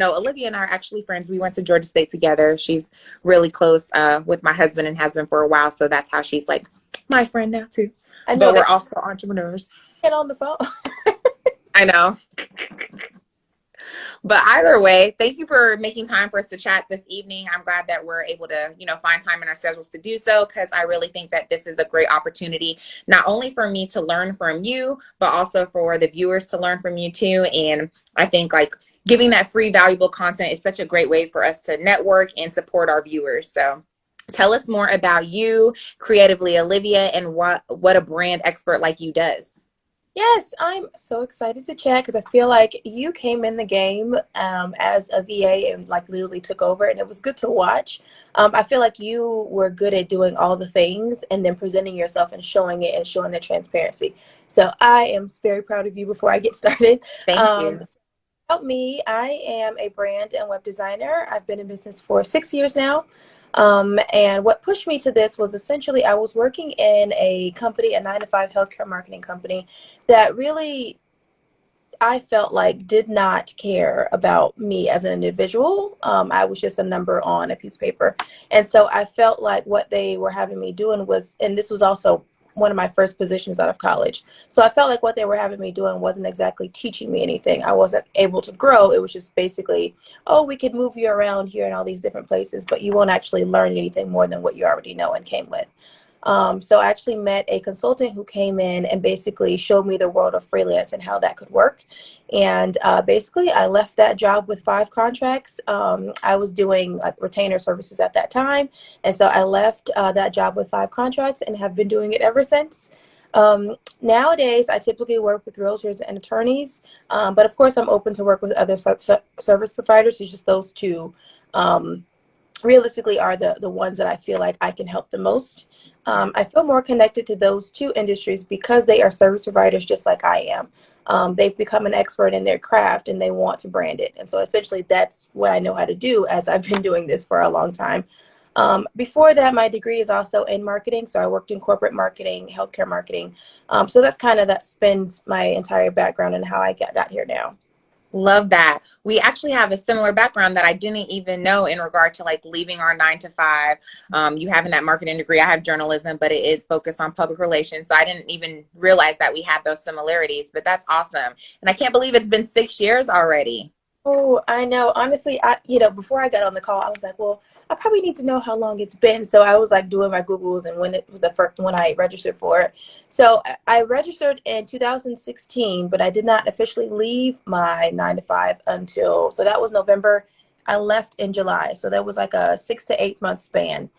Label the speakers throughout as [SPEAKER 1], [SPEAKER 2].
[SPEAKER 1] No, Olivia and I are actually friends. We went to Georgia State together. She's really close with my husband and has been for a while. So that's how she's like my friend now too.
[SPEAKER 2] I know
[SPEAKER 1] But
[SPEAKER 2] they
[SPEAKER 1] we're also entrepreneurs.
[SPEAKER 2] get on the phone.
[SPEAKER 1] I know. But either way, thank you for making time for us to chat this evening. I'm glad that we're able to, find time in our schedules to do so because I really think that this is a great opportunity, not only for me to learn from you, but also for the viewers to learn from you too. And I think like giving that free, valuable content is such a great way for us to network and support our viewers. So tell us more about you, Creatively Olivia, and what a brand expert like you does.
[SPEAKER 2] Yes, I'm so excited to chat because I feel like you came in the game as a VA and like literally took over, and it was good to watch. I feel like you were good at doing all the things and then presenting yourself and showing it and showing the transparency. So I am very proud of you before I get started.
[SPEAKER 1] Thank you.
[SPEAKER 2] So about me, I am a brand and web designer. I've been in business for 6 years now. And what pushed me to this was essentially I was working in a company, a 9 to 5 healthcare marketing company that really I felt like did not care about me as an individual. I was just a number on a piece of paper. And so I felt like what they were having me doing was, and this was also one of my first positions out of college. So I felt like what they were having me doing wasn't exactly teaching me anything. I wasn't able to grow. It was just basically, oh, we could move you around here in all these different places, but you won't actually learn anything more than what you already know and came with. So I actually met a consultant who came in and basically showed me the world of freelance and how that could work. And basically, I left that job with 5 contracts. I was doing like retainer services at that time. And so I left that job with 5 contracts and have been doing it ever since. Nowadays, I typically work with realtors and attorneys, but of course, I'm open to work with other service providers. It's just those two realistically are the ones that I feel like I can help the most. I feel more connected to those two industries because they are service providers just like I am. They've become an expert in their craft and they want to brand it. And so essentially that's what I know how to do as I've been doing this for a long time. Before that, my degree is also in marketing. So I worked in corporate marketing, healthcare marketing. So that's kind of that spends my entire background and how I got here now.
[SPEAKER 1] Love that. We actually have a similar background that I didn't even know in regard to like leaving our 9 to 5. You having that marketing degree, I have journalism, but it is focused on public relations. So I didn't even realize that we had those similarities, but that's awesome. And I can't believe it's been 6 years already.
[SPEAKER 2] Oh, I know. Honestly, before I got on the call, I was like, well, I probably need to know how long it's been. So I was like doing my Googles and when it was the first when I registered for it. So I registered in 2016, but I did not officially leave my 9 to 5 until, so that was November. I left in July. So that was like a 6 to 8 month span.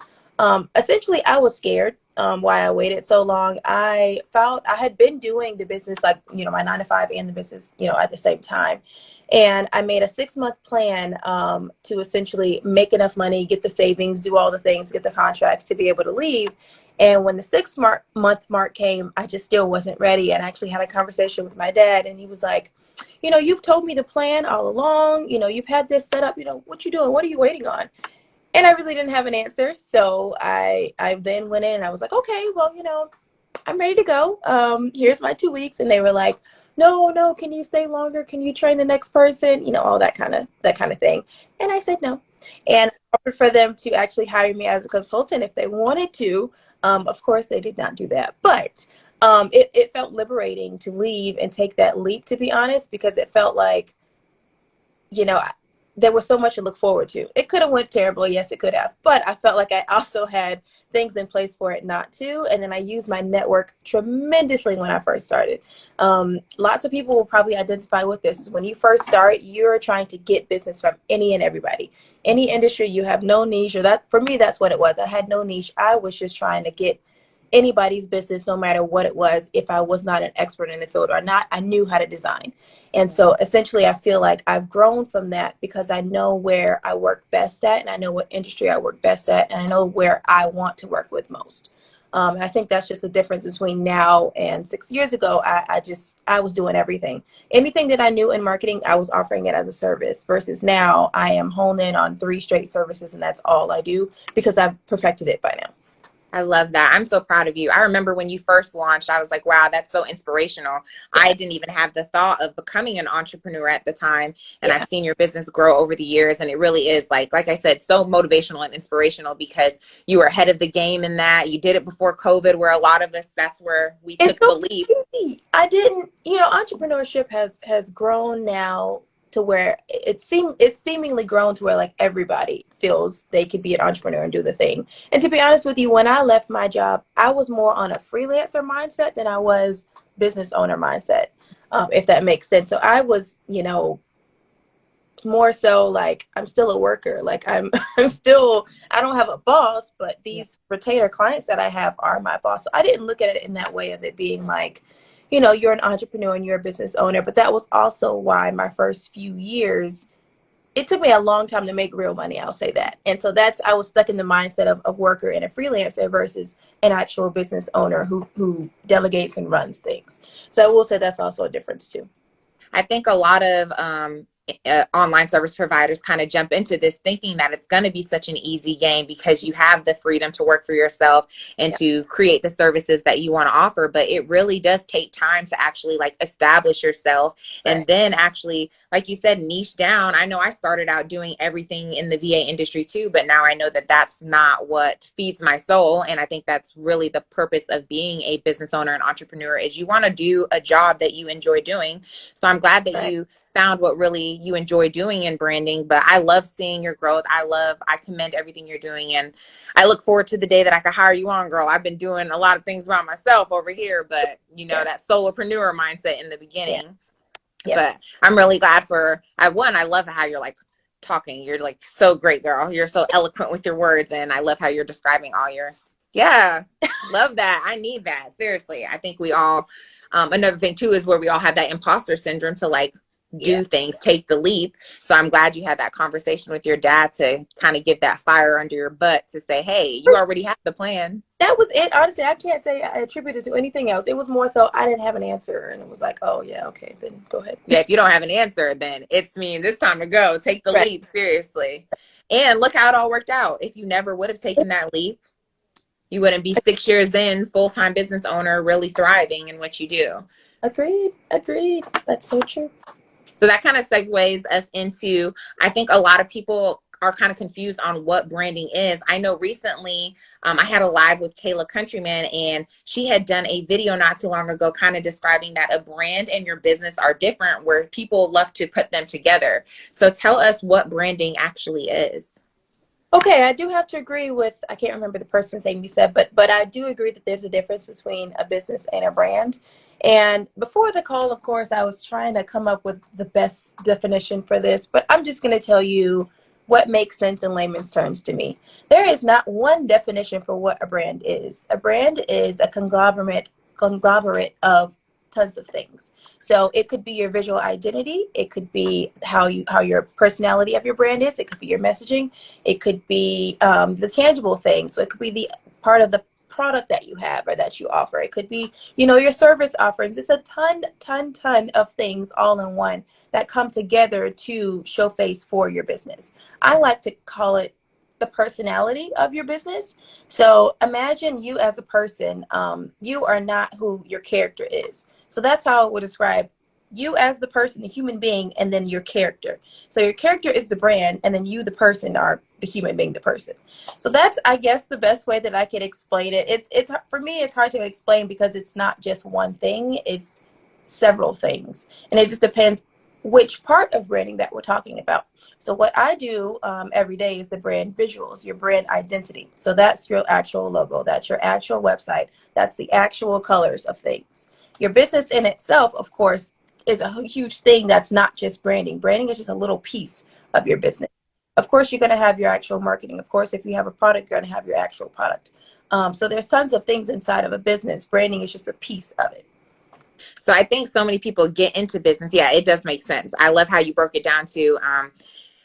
[SPEAKER 2] Essentially, I was scared. Why I waited so long. I felt I had been doing the business, like, my 9 to 5 and the business, at the same time. And I made a 6 month plan to essentially make enough money, get the savings, do all the things, get the contracts to be able to leave. And when the 6 month mark came, I just still wasn't ready. And I actually had a conversation with my dad, and he was like, you've told me the plan all along. You've had this set up. What you doing? What are you waiting on? And I really didn't have an answer. So I then went in and I was like, okay, well, I'm ready to go. Here's my 2 weeks. And they were like, no, can you stay longer? Can you train the next person? All that kind of thing. And I said no. And I offered for them to actually hire me as a consultant if they wanted to. Of course, they did not do that. But it felt liberating to leave and take that leap, to be honest, because it felt like, you know, there was so much to look forward to. It could have went terrible. Yes, it could have. But I felt like I also had things in place for it not to. And then I used my network tremendously when I first started. Lots of people will probably identify with this. When you first start, you're trying to get business from any and everybody. Any industry, you have no niche. Or that, for me, that's what it was. I had no niche. I was just trying to get anybody's business, no matter what it was. If I was not an expert in the field or not, I knew how to design. And so essentially, I feel like I've grown from that because I know where I work best at, and I know what industry I work best at, and I know where I want to work with most. And I think that's just the difference between now and 6 years ago. I was doing everything. Anything that I knew in marketing, I was offering it as a service, versus now I am honed in on 3 straight services, and that's all I do because I've perfected it by now.
[SPEAKER 1] I love that. I'm so proud of you. I remember when you first launched, I was like, wow, that's so inspirational.
[SPEAKER 2] Yeah.
[SPEAKER 1] I didn't even have the thought of becoming an entrepreneur at the time. And I've
[SPEAKER 2] Yeah.
[SPEAKER 1] seen your business grow over the years. And it really is like I said, so motivational and inspirational because you were ahead of the game in that. You did it before COVID, where a lot of us, that's where we
[SPEAKER 2] It's
[SPEAKER 1] took the
[SPEAKER 2] so
[SPEAKER 1] leap.
[SPEAKER 2] crazy. I didn't, entrepreneurship has grown now to where it's seemingly grown to where like everybody feels they could be an entrepreneur and do the thing. And to be honest with you, when I left my job, I was more on a freelancer mindset than I was business owner mindset, if that makes sense. So I was, more so like I'm still a worker. Like I'm I'm still, I don't have a boss, but
[SPEAKER 1] Yeah.
[SPEAKER 2] these retainer clients that I have are my boss. So I didn't look at it in that way of it being like, you're an entrepreneur and you're a business owner. But that was also why my first few years, it took me a long time to make real money, I'll say that. And so I was stuck in the mindset of a worker and a freelancer versus an actual business owner who delegates and runs things. So I will say that's also a difference too.
[SPEAKER 1] I think a lot of online service providers kind of jump into this thinking that it's going to be such an easy game because you have the freedom to work for yourself and
[SPEAKER 2] Yeah.
[SPEAKER 1] to create the services that you want to offer. But it really does take time to actually like establish yourself and
[SPEAKER 2] Right.
[SPEAKER 1] then actually, like you said, niche down. I know I started out doing everything in the VA industry too, but now I know that that's not what feeds my soul. And I think that's really the purpose of being a business owner and entrepreneur is you want to do a job that you enjoy doing. So I'm glad that
[SPEAKER 2] Right.
[SPEAKER 1] you found what really you enjoy doing in branding, but I love seeing your growth. I commend everything you're doing. And I look forward to the day that I can hire you on, girl. I've been doing a lot of things by myself over here, but
[SPEAKER 2] Yeah.
[SPEAKER 1] that solopreneur mindset in the
[SPEAKER 2] Yeah.
[SPEAKER 1] beginning.
[SPEAKER 2] Yeah.
[SPEAKER 1] But I'm really glad I love how you're like talking. You're like so great, girl. You're so eloquent with your words. And I love how you're describing all yours. Yeah. Love that. I need that. Seriously. I think we all, another thing too is where we all have that imposter syndrome to like
[SPEAKER 2] Yeah.
[SPEAKER 1] do things, take the leap. So I'm glad you had that conversation with your dad to kind of give that fire under your butt to say, hey, you already have the plan.
[SPEAKER 2] That was it. Honestly, I can't say I attribute it to anything else. It was more so I didn't have an answer, and it was like, oh yeah, okay, then go ahead.
[SPEAKER 1] Yeah, if you don't have an answer, then it's me and this time to go. Take the
[SPEAKER 2] Right.
[SPEAKER 1] leap, seriously. And look how it all worked out. If you never would have taken that leap, you wouldn't be 6 years in, full-time business owner, really thriving in what you do.
[SPEAKER 2] Agreed. Agreed. That's so true.
[SPEAKER 1] So that kind of segues us into, I think a lot of people are kind of confused on what branding is. I know recently I had a live with Kayla Countryman, and she had done a video not too long ago kind of describing that a brand and your business are different, where people love to put them together. So tell us what branding actually is.
[SPEAKER 2] Okay, I do have to agree with, I can't remember the person's name you said, but I do agree that there's a difference between a business and a brand. And before the call, of course, I was trying to come up with the best definition for this, but I'm just going to tell you what makes sense in layman's terms to me. There is not one definition for what a brand is. A brand is a conglomerate of tons of things. So it could be your visual identity, it could be how your personality of your brand is, it could be your messaging, it could be the tangible things. So it could be the part of the product that you have or that you offer. It could be, your service offerings. It's a ton of things all in one that come together to show face for your business. I like to call it the personality of your business. So imagine you as a person, you are not who your character is. So that's how I would describe you as the person, the human being, and then your character. So your character is the brand, and then you, the person, are the human being, the person. So that's, I guess, the best way that I could explain it. It's for me, it's hard to explain because it's not just one thing; it's several things, and it just depends which part of branding that we're talking about. So what I do every day is the brand visuals, your brand identity. So that's your actual logo, that's your actual website, that's the actual colors of things. Your business in itself, of course, is a huge thing that's not just branding. Branding is just a little piece of your business. Of course, you're going to have your actual marketing. Of course, if you have a product, you're going to have your actual product. So there's tons of things inside of a business. Branding is just a piece of it.
[SPEAKER 1] So I think so many people get into business. Yeah, it does make sense. I love how you broke it down to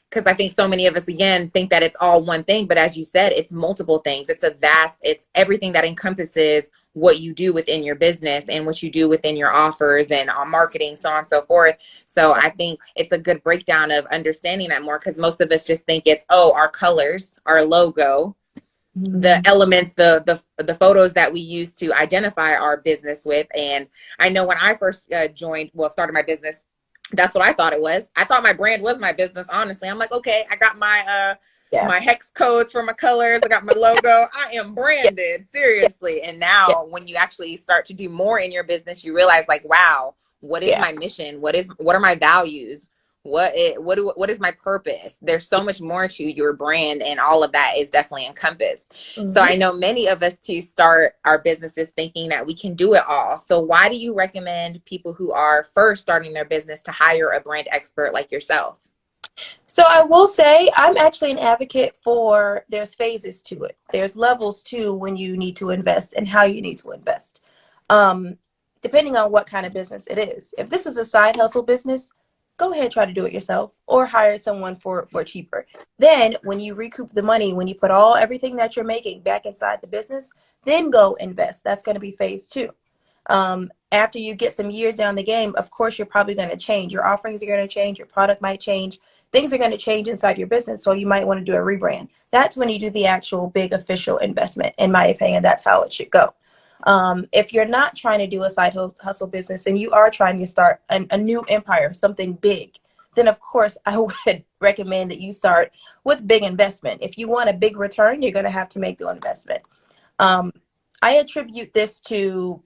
[SPEAKER 1] because I think so many of us again think that it's all one thing, but as you said, it's multiple things. It's everything that encompasses what you do within your business and what you do within your offers and marketing, so on and so forth. So I think it's a good breakdown of understanding that more, because most of us just think it's, oh, our colors, our logo, the
[SPEAKER 2] Mm,
[SPEAKER 1] elements, the photos that we use to identify our business with. And I know when I first started my business, that's what I thought it was. I thought my brand was my business. Honestly, I'm like, okay, I got
[SPEAKER 2] yeah,
[SPEAKER 1] my hex codes for my colors. I got my logo. I am
[SPEAKER 2] yeah,
[SPEAKER 1] branded,
[SPEAKER 2] yeah,
[SPEAKER 1] seriously. And
[SPEAKER 2] yeah,
[SPEAKER 1] now, when you actually start to do more in your business, you realize, like, wow, what is
[SPEAKER 2] yeah.
[SPEAKER 1] my mission? What are my values? What is my purpose? There's so much more to your brand, and all of that is definitely encompassed. So
[SPEAKER 2] Hmm.
[SPEAKER 1] I know many of us to start our businesses thinking that we can do it all. So why do you recommend people who are first starting their business to hire a brand expert like yourself?
[SPEAKER 2] So I will say I'm actually an advocate for there's phases to it. There's levels to when you need to invest and how you need to invest. Um, Depending on what kind of business it is. If this is a side hustle business, go ahead, try to do it yourself or hire someone for cheaper. Then when you recoup the money, when you put everything that you're making back inside the business, then go invest. That's going to be phase two. After you get some years down the game, of course, you're probably going to change. Your offerings are going to change. Your product might change. Things are going to change inside your business. So you might want to do a rebrand. That's when you do the actual big official investment. In my opinion, that's how it should go. If you're not trying to do a side hustle business and you are trying to start a new empire, something big, then of course I would recommend that you start with big investment. If you want a big return, you're going to have to make the investment. Um, I attribute this to,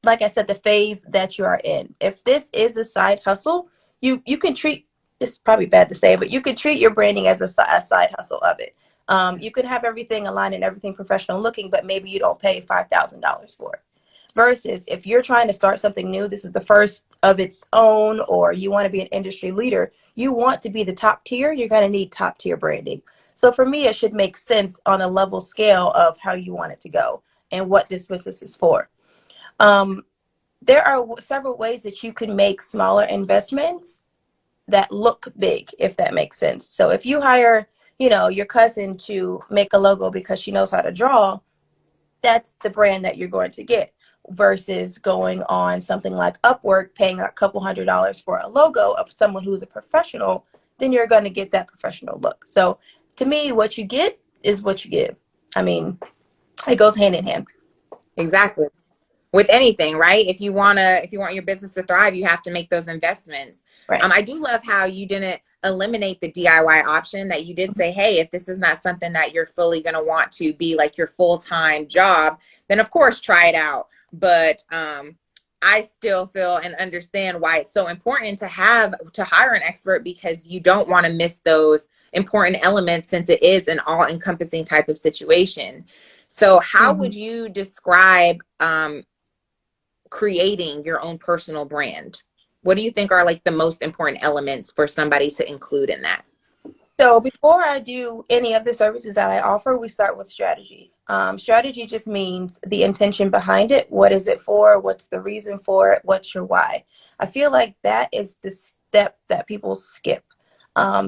[SPEAKER 2] like I said, the phase that you are in. If this is a side hustle, you can treat, it's probably bad to say, but you can treat your branding as a side hustle of it. You could have everything aligned and everything professional looking, but maybe you don't pay $5,000 for it. Versus if you're trying to start something new, this is the first of its own, or you want to be an industry leader, you want to be the top tier, you're going to need top tier branding. So for me, it should make sense on a level scale of how you want it to go and what this business is for. Um, there are several ways that you can make smaller investments that look big, if that makes sense. So if you hire, your cousin to make a logo because she knows how to draw, that's the brand that you're going to get versus going on something like Upwork, paying a couple $100s for a logo of someone who's a professional, then you're going to get that professional look. So to me, what you get is what you give. I mean, it goes hand in hand.
[SPEAKER 1] Exactly. With anything, right? If you want your business to thrive, you have to make those investments.
[SPEAKER 2] Right.
[SPEAKER 1] I do love how you didn't eliminate the DIY option, that you did say, hey, if this is not something that you're fully going to want to be like your full-time job, then of course try it out. But I still feel and understand why it's so important to hire an expert, because you don't want to miss those important elements, since it is an all-encompassing type of situation. So how
[SPEAKER 2] Mm-hmm.
[SPEAKER 1] would you describe creating your own personal brand? What do you think are like the most important elements for somebody to include in that?
[SPEAKER 2] So before I do any of the services that I offer, we start with strategy. Strategy just means the intention behind it. What is it for? What's the reason for it? What's your why? I feel like that is the step that people skip.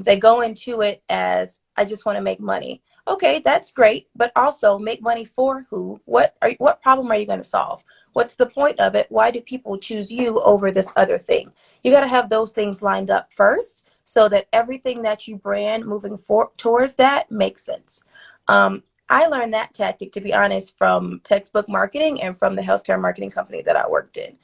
[SPEAKER 2] They go into it as, I just want to make money. Okay, that's great, but also make money for who? What problem are you going to solve? What's the point of it? Why do people choose you over this other thing? You got to have those things lined up first so that everything that you brand moving towards that makes sense. I learned that tactic, to be honest, from textbook marketing and from the healthcare marketing company that I worked in.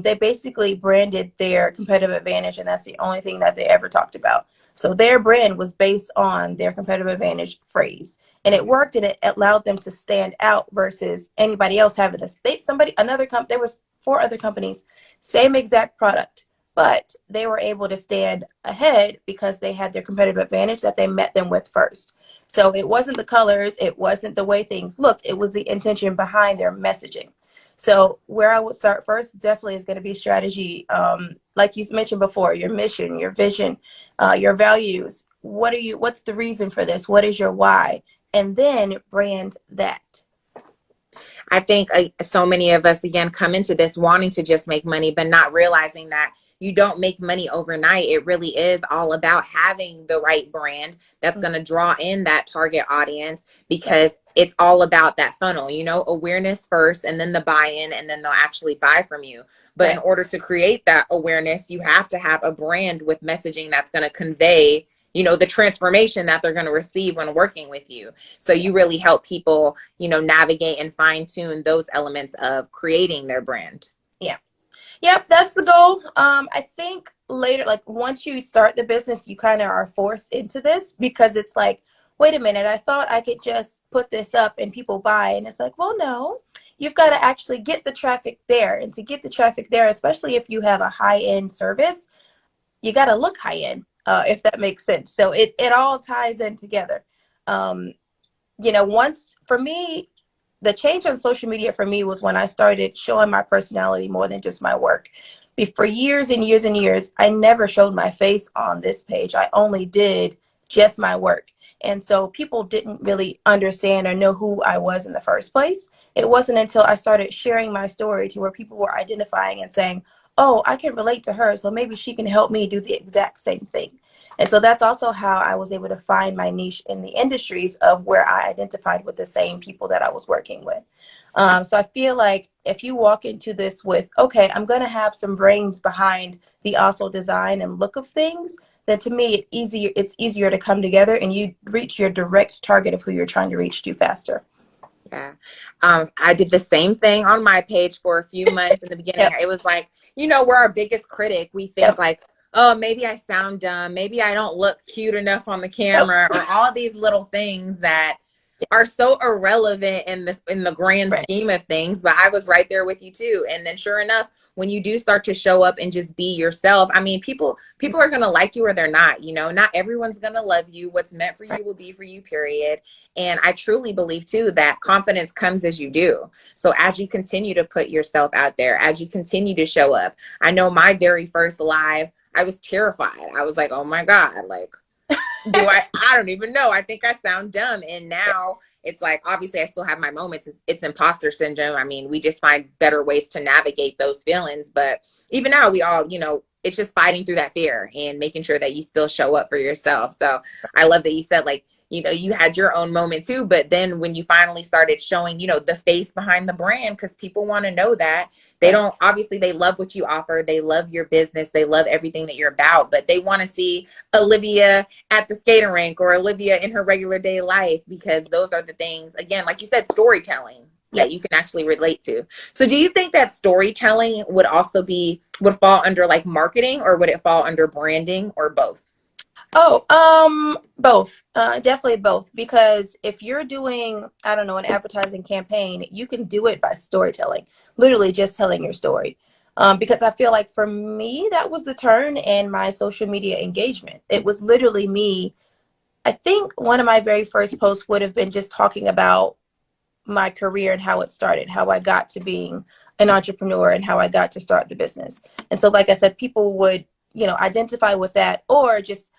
[SPEAKER 2] They basically branded their competitive advantage, and that's the only thing that they ever talked about. So their brand was based on their competitive advantage phrase, and it worked, and it allowed them to stand out versus anybody else having this. There was four other companies, same exact product, but they were able to stand ahead because they had their competitive advantage that they met them with first. So it wasn't the colors, it wasn't the way things looked, it was the intention behind their messaging. So where I would start first definitely is going to be strategy. Like you mentioned before, your mission, your vision, your values. What's the reason for this? What is your why? And then brand that.
[SPEAKER 1] I think so many of us, again, come into this wanting to just make money, but not realizing that you don't make money overnight. It really is all about having the right brand that's going to draw in that target audience,
[SPEAKER 2] Right.
[SPEAKER 1] because it's all about that funnel, awareness first, and then the buy-in, and then they'll actually buy from you. But in
[SPEAKER 2] Right.
[SPEAKER 1] order to create that awareness, you have to have a brand with messaging that's going to convey, the transformation that they're going to receive when working with you. So you really help people, navigate and fine tune those elements of creating their brand.
[SPEAKER 2] Yeah. Yep, that's the goal. I think later, like once you start the business, you kind of are forced into this because it's like, wait a minute, I thought I could just put this up and people buy. And it's like, well, no, you've got to actually get the traffic there. And to get the traffic there, especially if you have a high-end service, you got to look high-end, if that makes sense. So it all ties in together. Um, once for me, the change on social media for me was when I started showing my personality more than just my work. For years and years and years, I never showed my face on this page. I only did just my work. And so people didn't really understand or know who I was in the first place. It wasn't until I started sharing my story to where people were identifying and saying, oh, I can relate to her, so maybe she can help me do the exact same thing. And so that's also how I was able to find my niche in the industries of where I identified with the same people that I was working with. So I feel like if you walk into this with, okay, I'm going to have some brains behind the also design and look of things, then to me, it's easier to come together and you reach your direct target of who you're trying to reach to faster.
[SPEAKER 1] Yeah. I did the same thing on my page for a few months in the beginning.
[SPEAKER 2] Yep.
[SPEAKER 1] It was like, we're our biggest critic. We think
[SPEAKER 2] Yep.
[SPEAKER 1] like, oh, maybe I sound dumb. Maybe I don't look cute enough on the
[SPEAKER 2] Yep.
[SPEAKER 1] camera, or all these little things that are so irrelevant in the grand
[SPEAKER 2] Right.
[SPEAKER 1] scheme of things. But I was right there with you too. And then sure enough, when you do start to show up and just be yourself, I mean, people are gonna like you or they're not. Not everyone's gonna love you. What's meant for
[SPEAKER 2] Right.
[SPEAKER 1] you will be for you, period. And I truly believe too that confidence comes as you do. So as you continue to put yourself out there, as you continue to show up, I know my very first live, I was terrified. I was like, oh my God, like, I don't even know. I think I sound dumb. And now it's like, obviously, I still have my moments. It's imposter syndrome. I mean, we just find better ways to navigate those feelings. But even now, we all, it's just fighting through that fear and making sure that you still show up for yourself. So I love that you said, like, you had your own moment too. But then when you finally started showing, the face behind the brand, because people want to know that. They
[SPEAKER 2] Right.
[SPEAKER 1] don't, obviously, they love what you offer. They love your business. They love everything that you're about, but they want to see Olivia at the skating rink or Olivia in her regular day life, because those are the things, again, like you said, storytelling that
[SPEAKER 2] Yep.
[SPEAKER 1] you can actually relate to. So do you think that storytelling would fall under like marketing, or would it fall under branding, or both?
[SPEAKER 2] Oh, both. Definitely both. Because if you're doing, I don't know, an advertising campaign, you can do it by storytelling, literally just telling your story. Because I feel like for me, that was the turn in my social media engagement. It was literally me. I think one of my very first posts would have been just talking about my career and how it started, how I got to being an entrepreneur and how I got to start the business. And so, like I said, people would, identify with that, or just,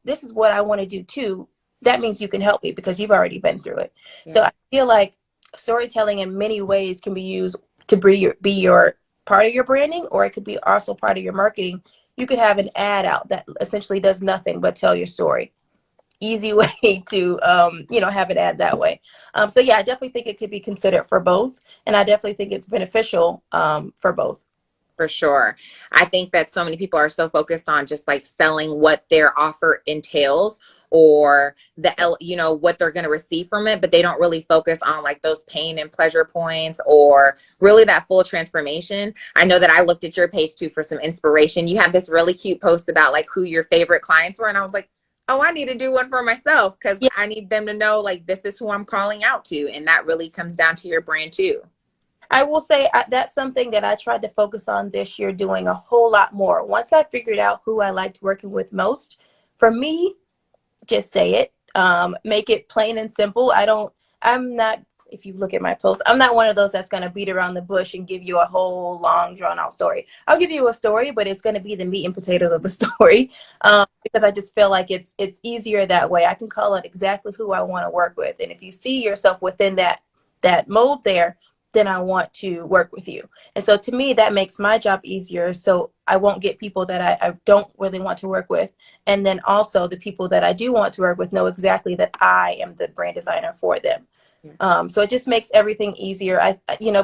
[SPEAKER 2] this is what I want to do too. That means you can help me because you've already been through it. So
[SPEAKER 1] Yeah,
[SPEAKER 2] I feel like storytelling in many ways can be used to be your part of your branding, or it could be also part of your marketing. You could have an ad out that essentially does nothing but tell your story. Easy way to have it ad that way. So yeah, I definitely think it could be considered for both, and I definitely think it's beneficial for both.
[SPEAKER 1] for sure. I think that so many people are so focused on just like selling what their offer entails, or what they're going to receive from it, but they don't really focus on like those pain and pleasure points, or really that full transformation. I know that I looked at your page too for some inspiration. You had this really cute post about like who your favorite clients were, and I was like, oh, I need to do one for myself, because
[SPEAKER 2] Yeah,
[SPEAKER 1] I need them to know like this is who I'm calling out to. And that really comes down to your brand too.
[SPEAKER 2] I will say that's something that I tried to focus on this year, doing a whole lot more. Once I figured out who I liked working with most, for me, just say it. Make it plain and simple. I'm not, if you look at my posts, I'm not one of those that's going to beat around the bush and give you a whole long drawn out story. I'll give you a story, but it's going to be the meat and potatoes of the story. Because I just feel like it's easier that way. I can call it exactly who I want to work with. And if you see yourself within that mold there, then I want to work with you. And so to me, that makes my job easier. So I won't get people that I don't really want to work with. And then also the people that I do want to work with know exactly that I am the brand designer for them.
[SPEAKER 1] Yeah.
[SPEAKER 2] So it just makes everything easier.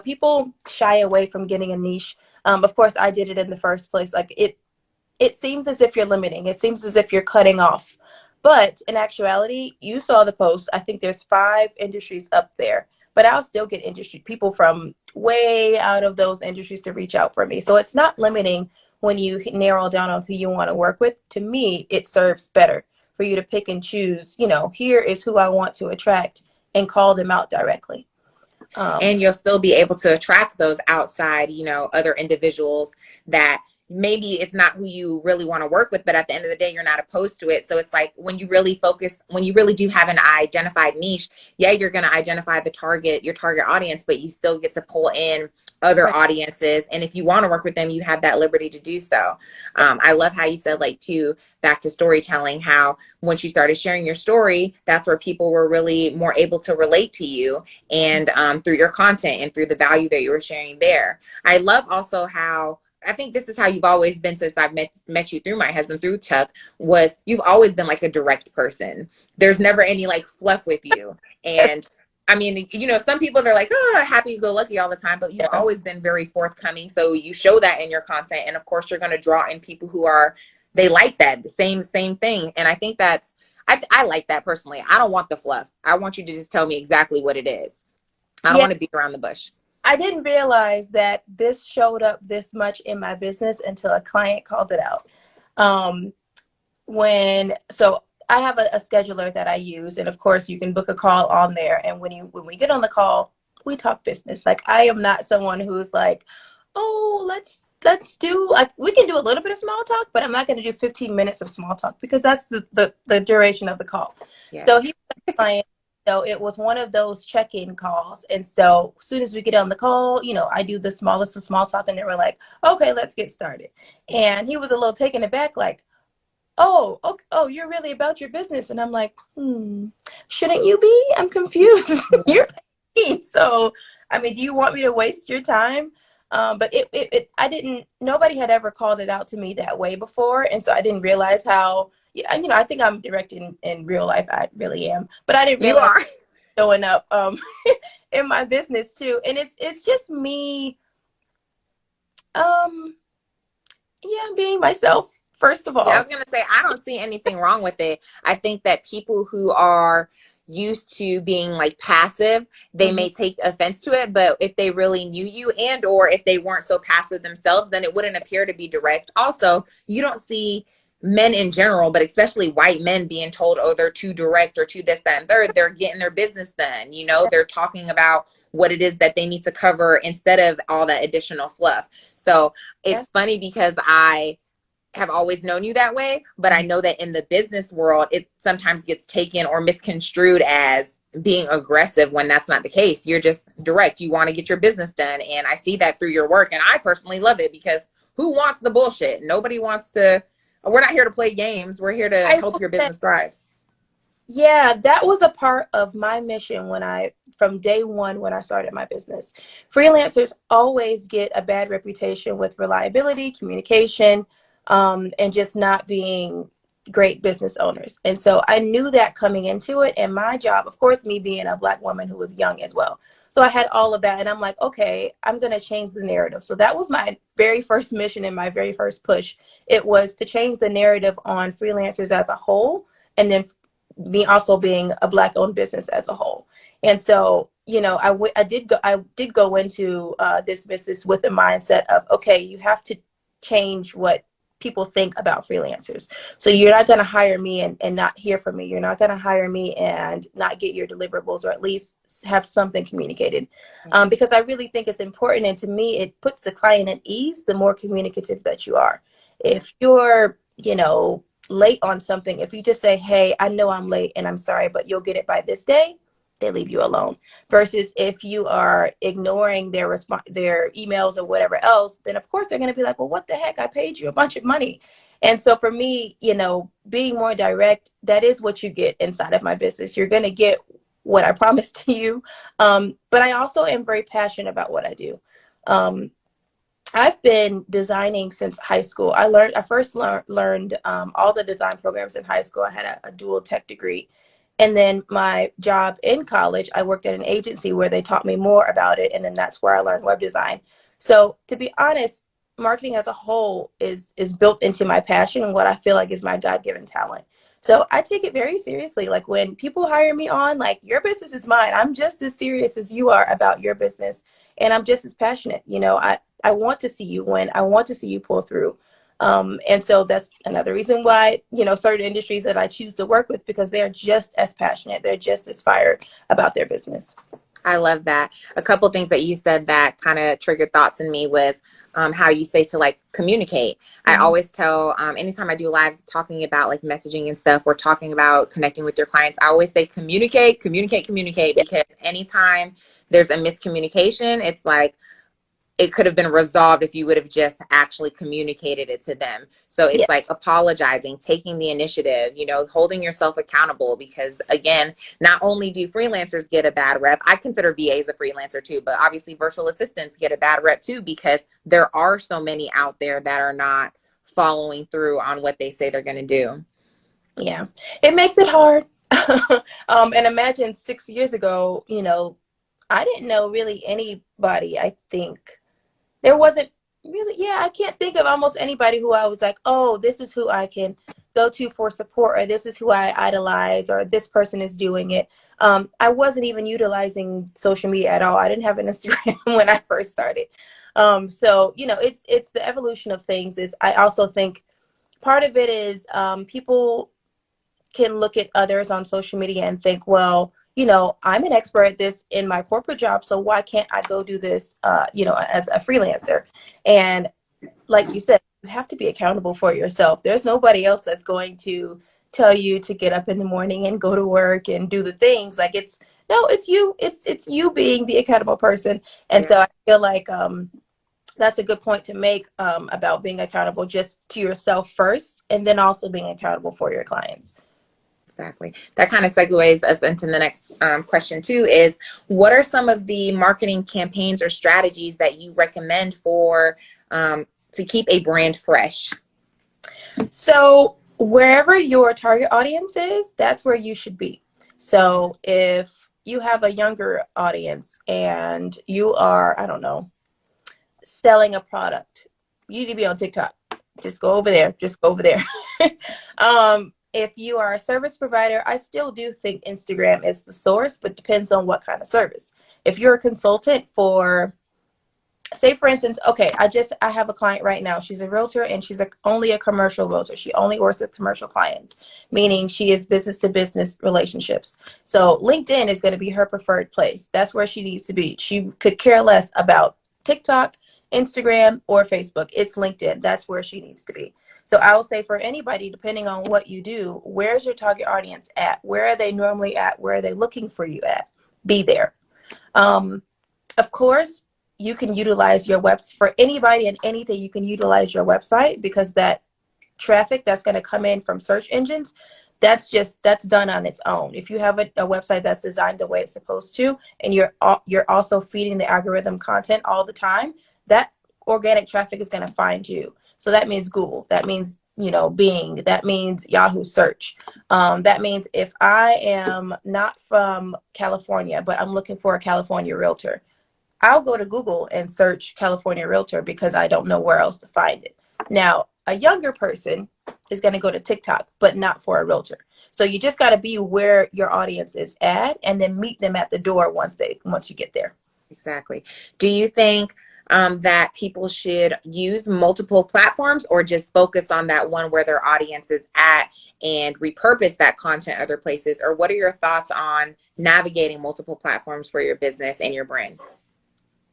[SPEAKER 2] People shy away from getting a niche. Of course, I did it in the first place. Like it seems as if you're limiting. It seems as if you're cutting off. But in actuality, you saw the post. I think there's 5 industries up there, but I'll still get industry people from way out of those industries to reach out for me. So it's not limiting when you narrow down on who you want to work with. To me, it serves better for you to pick and choose, here is who I want to attract and call them out directly.
[SPEAKER 1] And you'll still be able to attract those outside, other individuals that maybe it's not who you really want to work with, but at the end of the day, you're not opposed to it. So it's like when you really focus, when you really do have an identified niche, yeah, you're going to identify your target audience, but you still get to pull in other
[SPEAKER 2] Right.
[SPEAKER 1] audiences. And if you want to work with them, you have that liberty to do so. I love how you said, like, too, back to storytelling, how once you started sharing your story, that's where people were really more able to relate to you, and through your content and through the value that you were sharing there. I love also how, I think this is how you've always been since I've met you through my husband, through Chuck, was you've always been like a direct person. There's never any like fluff with you. And I mean, some people, they're like, oh, happy go lucky all the time, but you've
[SPEAKER 2] Yeah.
[SPEAKER 1] always been very forthcoming. So you show that in your content. And of course, you're going to draw in people who are, they like that, the same thing. And I think I like that personally. I don't want the fluff. I want you to just tell me exactly what it is. I don't
[SPEAKER 2] Yeah.
[SPEAKER 1] want to beat around the bush.
[SPEAKER 2] I didn't realize that this showed up this much in my business until a client called it out. Um, so I have a scheduler that I use, and of course you can book a call on there. And when we get on the call, we talk business. Like, I am not someone who's like, oh, let's do, like, we can do a little bit of small talk, but I'm not going to do 15 minutes of small talk because that's the duration of the call.
[SPEAKER 1] Yeah.
[SPEAKER 2] So he was a client. So it was one of those check-in calls. And so as soon as we get on the call, I do the smallest of small talk, and they were like, okay, let's get started. And he was a little taken aback, like, oh, okay, oh, you're really about your business. And I'm like, shouldn't you be? I'm confused.
[SPEAKER 1] Yeah.
[SPEAKER 2] You're paying. So, I mean, do you want me to waste your time? But nobody had ever called it out to me that way before. And so I didn't realize how, I think I'm direct in real life. I really am. But I didn't
[SPEAKER 1] You
[SPEAKER 2] realize
[SPEAKER 1] are.
[SPEAKER 2] showing up in my business too. And it's just me, um, yeah, being myself, first of
[SPEAKER 1] Yeah, I
[SPEAKER 2] all.
[SPEAKER 1] was going to say, I don't see anything wrong with it. I think that people who are used to being like passive, they
[SPEAKER 2] Mhm.
[SPEAKER 1] may take offense to it, but if they really knew you, and or if they weren't so passive themselves, then it wouldn't appear to be direct. Also, you don't see men in general, but especially white men, being told, oh, they're too direct or too this, that, and third. They're getting their business done. They're talking about what it is that they need to cover instead of all that additional fluff. So
[SPEAKER 2] Yeah.
[SPEAKER 1] it's funny because I have always known you that way, but I know that in the business world, it sometimes gets taken or misconstrued as being aggressive when that's not the case. You're just direct. You want to get your business done. And I see that through your work. And I personally love it because who wants the bullshit? Nobody wants to. We're not here to play games. We're here to
[SPEAKER 2] I
[SPEAKER 1] help
[SPEAKER 2] will
[SPEAKER 1] your
[SPEAKER 2] say,
[SPEAKER 1] business thrive.
[SPEAKER 2] yeah, that was a part of my mission from day one when I started my business. Freelancers always get a bad reputation with reliability, communication, and just not being great business owners. And so I knew that coming into it. And my job, of course, me being a Black woman who was young as well. So I had all of that. And I'm like, okay, I'm going to change the narrative. So that was my very first mission and my very first push. It was to change the narrative on freelancers as a whole. And then me also being a Black owned business as a whole. And so, I did go into this business with the mindset of, okay, you have to change what people think about freelancers. So you're not going to hire me and not hear from me. You're not going to hire me and not get your deliverables, or at least have something communicated. Because I really think it's important. And to me, it puts the client at ease the more communicative that you are. If you're, late on something, if you just say, hey, I know I'm late and I'm sorry, but you'll get it by this day, they leave you alone. Versus if you are ignoring their emails or whatever else, then of course they're going to be like, well, what the heck? I paid you a bunch of money. And so for me, being more direct, that is what you get inside of my business. You're going to get what I promised to you. But I also am very passionate about what I do. I've been designing since high school. I first learned all the design programs in high school. I had a dual tech degree. And then my job in college, I worked at an agency where they taught me more about it. And then that's where I learned web design. So to be honest, marketing as a whole is built into my passion and what I feel like is my God-given talent. So I take it very seriously. Like when people hire me on, like your business is mine. I'm just as serious as you are about your business. And I'm just as passionate. I want to see you win. I want to see you pull through. And so that's another reason why, certain industries that I choose to work with, because they're just as passionate. They're just as fired about their business.
[SPEAKER 1] I love that. A couple things that you said that kind of triggered thoughts in me was how you say to like communicate. I
[SPEAKER 2] Mhm.
[SPEAKER 1] always tell anytime I do lives talking about like messaging and stuff, we're talking about connecting with your clients. I always say communicate, communicate, communicate,
[SPEAKER 2] Yeah.
[SPEAKER 1] because anytime there's a miscommunication, it's like it could have been resolved if you would have just actually communicated it to them. So
[SPEAKER 2] Yeah.
[SPEAKER 1] it's like apologizing, taking the initiative, holding yourself accountable. Because again, not only do freelancers get a bad rep, I consider VAs a freelancer too, but obviously virtual assistants get a bad rep too, because there are so many out there that are not following through on what they say they're going to do.
[SPEAKER 2] Yeah. It makes it hard. And imagine 6 years ago, I didn't know really anybody. I think there wasn't really, yeah, I can't think of almost anybody who I was like, oh, this is who I can go to for support, or this is who I idolize, or this person is doing it. I wasn't even utilizing social media at all. I didn't have an Instagram when I first started. So it's the evolution of things. Is I also think part of it is people can look at others on social media and think, well, I'm an expert at this in my corporate job, so why can't I go do this, as a freelancer? And like you said, you have to be accountable for yourself. There's nobody else that's going to tell you to get up in the morning and go to work and do the things. Like it's you. It's you being the accountable person. And
[SPEAKER 1] Yeah.
[SPEAKER 2] so I feel like that's a good point to make about being accountable just to yourself first, and then also being accountable for your clients.
[SPEAKER 1] Exactly. That kind of segues us into the next question too, is what are some of the marketing campaigns or strategies that you recommend for to keep a brand fresh?
[SPEAKER 2] So wherever your target audience is, that's where you should be. So if you have a younger audience and you are, I don't know, selling a product, you need to be on TikTok. Just go over there. Just go over there. If you are a service provider, I still do think Instagram is the source, but depends on what kind of service. If you're a consultant for, say for instance, okay, I have a client right now. She's a realtor, and she's only a commercial realtor. She only works with commercial clients, meaning she is business to business relationships. So LinkedIn is going to be her preferred place. That's where she needs to be. She could care less about TikTok, Instagram, or Facebook. It's LinkedIn. That's where she needs to be. So I will say, for anybody, depending on what you do, where's your target audience at? Where are they normally at? Where are they looking for you at? Be there. um, of course, you can utilize your webs for anybody and anything. You can utilize your website, because that traffic that's going to come in from search engines, that's done on its own. If you have a website that's designed the way it's supposed to, and you're also feeding the algorithm content all the time, that organic traffic is going to find you. So that means Google, that means Bing, that means Yahoo search. That means if I am not from California but I'm looking for a California realtor, I'll go to Google and search California realtor, because I don't know where else to find it. Now, a younger person is going to go to TikTok, but not for a realtor. So you just got to be where your audience is at, and then meet them at the door once you get there.
[SPEAKER 1] Exactly. Do you think that people should use multiple platforms, or just focus on that one where their audience is at and repurpose that content other places? Or what are your thoughts on navigating multiple platforms for your business and your brand?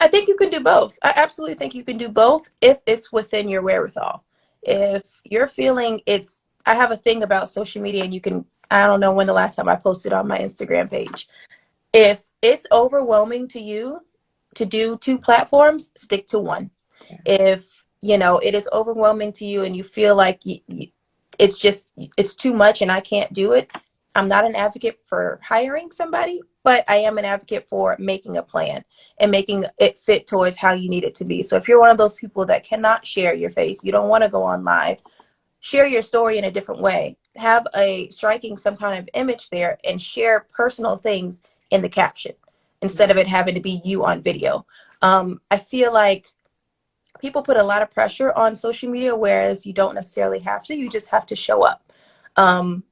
[SPEAKER 2] I think you can do both. I absolutely think you can do both if it's within your wherewithal.
[SPEAKER 1] Okay.
[SPEAKER 2] If you're feeling I have a thing about social media, and I don't know when the last time I posted on my Instagram page. If it's overwhelming to you to do two platforms, stick to one.
[SPEAKER 1] Yeah.
[SPEAKER 2] If it is overwhelming to you and you feel like it's too much and I can't do it, I'm not an advocate for hiring somebody, but I am an advocate for making a plan and making it fit towards how you need it to be. So if you're one of those people that cannot share your face, you don't want to go on live, share your story in a different way. Have a striking some kind of image there, and share personal things in the caption instead of it having to be you on video. I feel like people put a lot of pressure on social media, whereas you don't necessarily have to. You just have to show up. Um,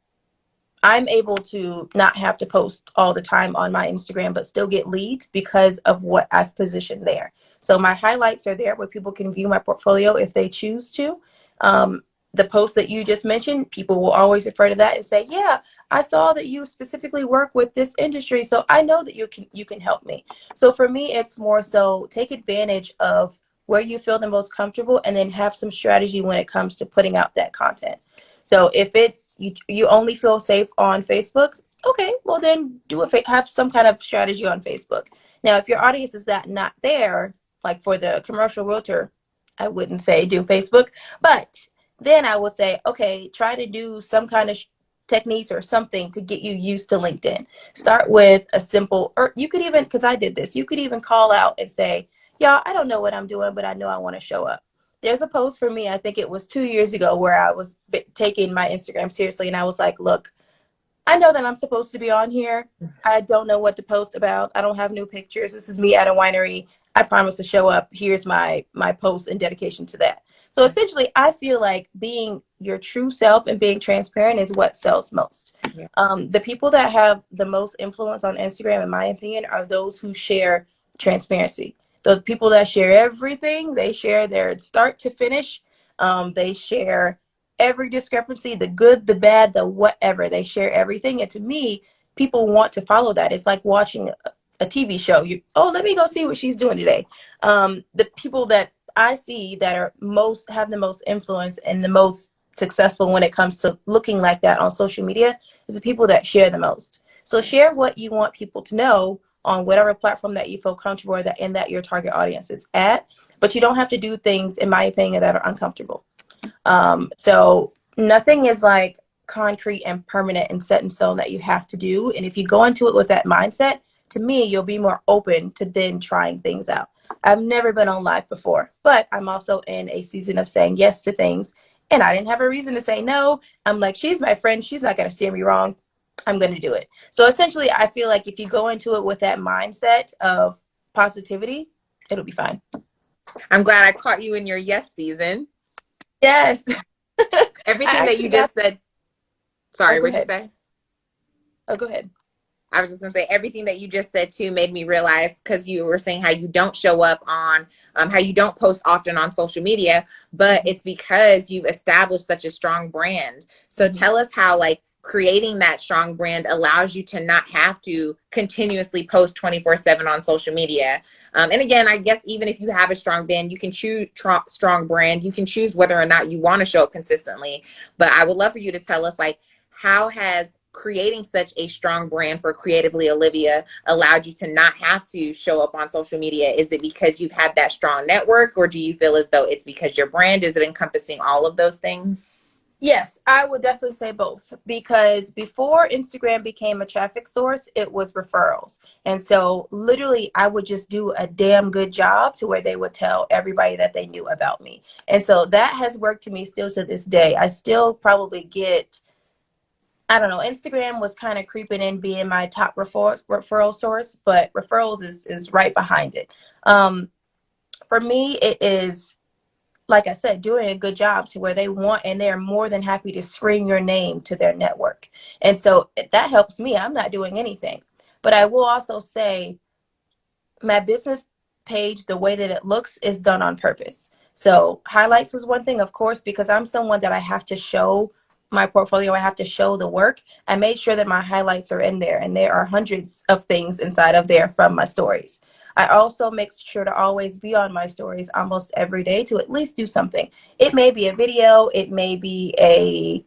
[SPEAKER 2] I'm able to not have to post all the time on my Instagram, but still get leads because of what I've positioned there. So my highlights are there where people can view my portfolio if they choose to. The post that you just mentioned, people will always refer to that and say, yeah, I saw that you specifically work with this industry, so I know that you can help me. So for me, it's more so take advantage of where you feel the most comfortable and then have some strategy when it comes to putting out that content. So if it's you only feel safe on Facebook, okay, well then have some kind of strategy on Facebook. Now, if your audience is that not there, like for the commercial realtor, I wouldn't say do Facebook, but then I would say, okay, try to do some kind of techniques or something to get you used to LinkedIn. Start with a simple, or you could even, because I did this, you could even call out and say, y'all, I don't know what I'm doing, but I know I want to show up. There's a post for me, I think it was 2 years ago, where I was taking my Instagram seriously. And I was like, look, I know that I'm supposed to be on here. I don't know what to post about. I don't have new pictures. This is me at a winery. I promise to show up. Here's my post and dedication to that. So essentially, I feel like being your true self and being transparent is what sells most.
[SPEAKER 1] Yeah.
[SPEAKER 2] The people that have the most influence on Instagram, in my opinion, are those who share transparency. The people that share everything, they share their start to finish. They share every discrepancy, the good, the bad, the whatever. They share everything. And to me, people want to follow that. It's like watching a TV show. Let me go see what she's doing today. The people that I see that are have the most influence and the most successful when it comes to looking like that on social media is the people that share the most. So share what you want people to know on whatever platform that you feel comfortable or that your target audience is at. But you don't have to do things, in my opinion, that are uncomfortable. So nothing is like concrete and permanent and set in stone that you have to do. And if you go into it with that mindset, to me, you'll be more open to then trying things out. I've never been on live before, but I'm also in a season of saying yes to things. And I didn't have a reason to say no. I'm like, she's my friend. She's not going to steer me wrong. I'm going to do it. So essentially, I feel like if you go into it with that mindset of positivity, it'll be fine.
[SPEAKER 1] I'm glad I caught you in your yes season.
[SPEAKER 2] Yes.
[SPEAKER 1] Everything
[SPEAKER 2] I
[SPEAKER 1] that you
[SPEAKER 2] actually got.
[SPEAKER 1] just said.
[SPEAKER 2] Oh,
[SPEAKER 1] Sorry,
[SPEAKER 2] go
[SPEAKER 1] what'd you
[SPEAKER 2] ahead.
[SPEAKER 1] say?
[SPEAKER 2] Oh, go ahead.
[SPEAKER 1] I was just gonna say everything that you just said too made me realize, because you were saying how you don't show up on, how you don't post often on social media, but it's because you've established such a strong brand. So
[SPEAKER 2] Mm-hmm.
[SPEAKER 1] tell us how, like, creating that strong brand allows you to not have to continuously post 24/7 on social media. And again, I guess even if you have a strong brand, you can choose strong brand. You can choose whether or not you want to show up consistently. But I would love for you to tell us, like, how has creating such a strong brand for Creatively Olivia allowed you to not have to show up on social media? Is it because you've had that strong network, or do you feel as though it's because your brand? Is it encompassing all of those things?
[SPEAKER 2] Yes, I would definitely say both, because before Instagram became a traffic source, it was referrals. And so literally I would just do a damn good job to where they would tell everybody that they knew about me. And so that has worked to me still to this day. I still probably get, I don't know, Instagram was kind of creeping in being my top referral source, but referrals is right behind it. For me, it is, like I said, doing a good job to where they want and they're more than happy to scream your name to their network. And so that helps me. I'm not doing anything. But I will also say my business page, the way that it looks, is done on purpose. So highlights was one thing, of course, because I'm someone that I have to show my portfolio. I have to show the work. I made sure that my highlights are in there, and there are hundreds of things inside of there from my stories. I also make sure to always be on my stories almost every day to at least do something. It may be a video, it may be a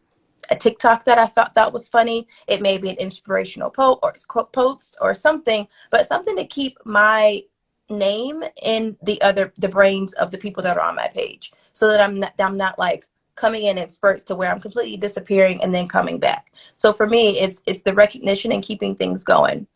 [SPEAKER 2] TikTok that I thought was funny. It may be an inspirational post or something, but something to keep my name in the brains of the people that are on my page, so that I'm not like coming in spurts to where I'm completely disappearing and then coming back. So for me, it's the recognition and keeping things going.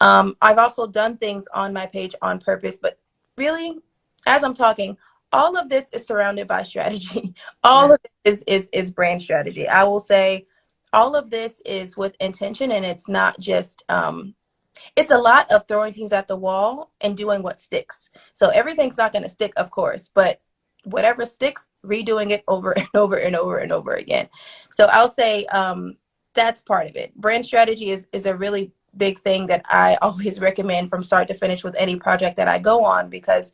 [SPEAKER 2] I've also done things on my page on purpose, but really, as I'm talking, all of this is surrounded by strategy. All
[SPEAKER 1] Yeah.
[SPEAKER 2] of it is brand strategy. I will say all of this is with intention, and it's not just it's a lot of throwing things at the wall and doing what sticks. So everything's not going to stick, of course, but whatever sticks, redoing it over and over and over and over again. So I'll say That's part of it. Brand strategy is a really big thing that I always recommend from start to finish with any project that I go on, because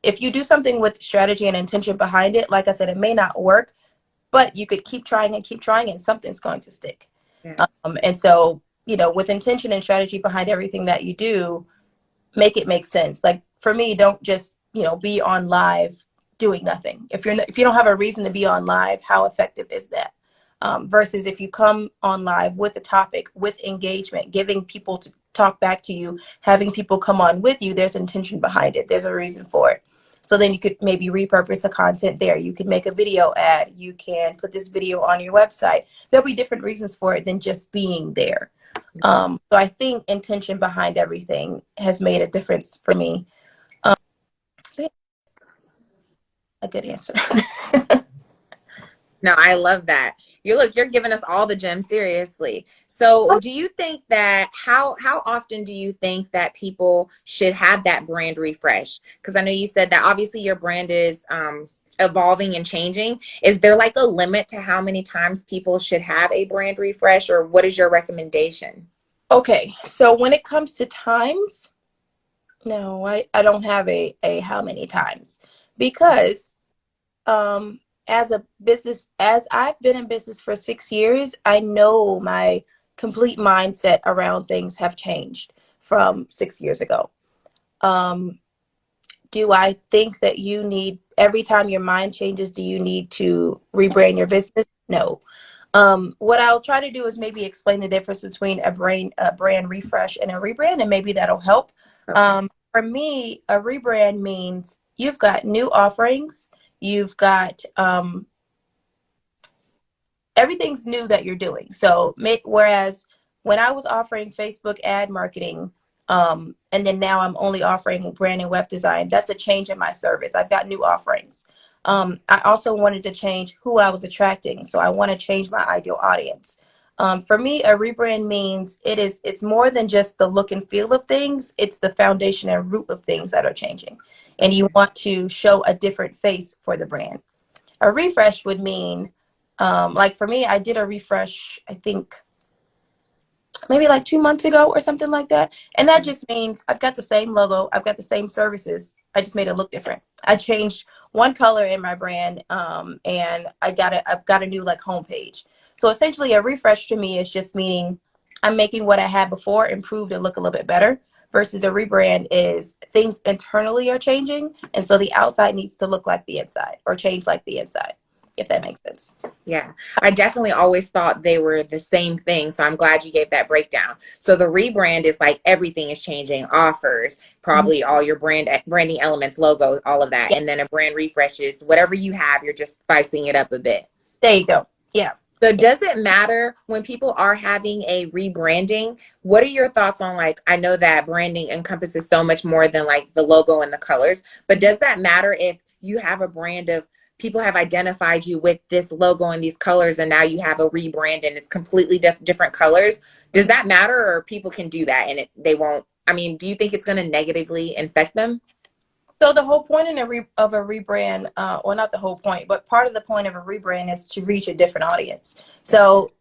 [SPEAKER 2] if you do something with strategy and intention behind it, like I said, it may not work, but you could keep trying and something's going to stick.
[SPEAKER 1] Yeah.
[SPEAKER 2] And so, with intention and strategy behind everything that you do, make it make sense. Like for me, don't just, be on live doing nothing. If you don't have a reason to be on live, how effective is that? Versus if you come on live with a topic, with engagement, giving people to talk back to you, having people come on with you, there's intention behind it. There's a reason for it. So then you could maybe repurpose the content there. You could make a video ad. You can put this video on your website. There'll be different reasons for it than just being there. So I think intention behind everything has made a difference for me. So yeah, a good answer.
[SPEAKER 1] No, I love that. You're giving us all the gems, seriously. So do you think that how often do you think that people should have that brand refresh? Because I know you said that obviously your brand is evolving and changing. Is there like a limit to how many times people should have a brand refresh, or what is your recommendation?
[SPEAKER 2] Okay, so when it comes to times, no, I don't have a how many times, because um as a business, as I've been in business for 6 years, I know my complete mindset around things have changed from 6 years ago. Um, do I think that you need, every time your mind changes, do you need to rebrand your business? No. What I'll try to do is maybe explain the difference between a brand refresh and a rebrand, and maybe that'll help.
[SPEAKER 1] Okay.
[SPEAKER 2] For me, a rebrand means you've got new offerings, you've got everything's new that you're doing. So whereas when I was offering Facebook ad marketing, and then now I'm only offering brand and web design, that's a change in my service. I've got new offerings. I also wanted to change who I was attracting. So I want to change my ideal audience. For me, a rebrand means it's more than just the look and feel of things. It's the foundation and root of things that are changing. And you
[SPEAKER 1] Okay.
[SPEAKER 2] want to show a different face for the brand. A refresh would mean, like for me, I did a refresh, I think maybe like 2 months ago or something like that. And that just means I've got the same logo, I've got the same services. I just made it look different. I changed one color in my brand, and I've got a new like homepage. So essentially, a refresh to me is just meaning I'm making what I had before improved and look a little bit better. Versus a rebrand is things internally are changing, and so the outside needs to look like the inside or change like the inside, if that makes sense.
[SPEAKER 1] Yeah, I definitely always thought they were the same thing. So I'm glad you gave that breakdown. So the rebrand is like everything is changing, offers,
[SPEAKER 2] Mhm.
[SPEAKER 1] probably all your branding elements, logo, all of that.
[SPEAKER 2] Yeah,
[SPEAKER 1] And then a brand refresh is whatever you have, you're just spicing it up a bit.
[SPEAKER 2] there you go. Yeah.
[SPEAKER 1] So does it matter when people are having a rebranding? What are your thoughts on, like, I know that branding encompasses so much more than like the logo and the colors, but does that matter if you have a brand of people have identified you with this logo and these colors and now you have a rebrand and it's completely different colors? Does that matter, or people can do that and they won't? I mean, do you think it's going to negatively affect them?
[SPEAKER 2] So the whole point of a rebrand, well, not the whole point, but part of the point of a rebrand is to reach a different audience. So,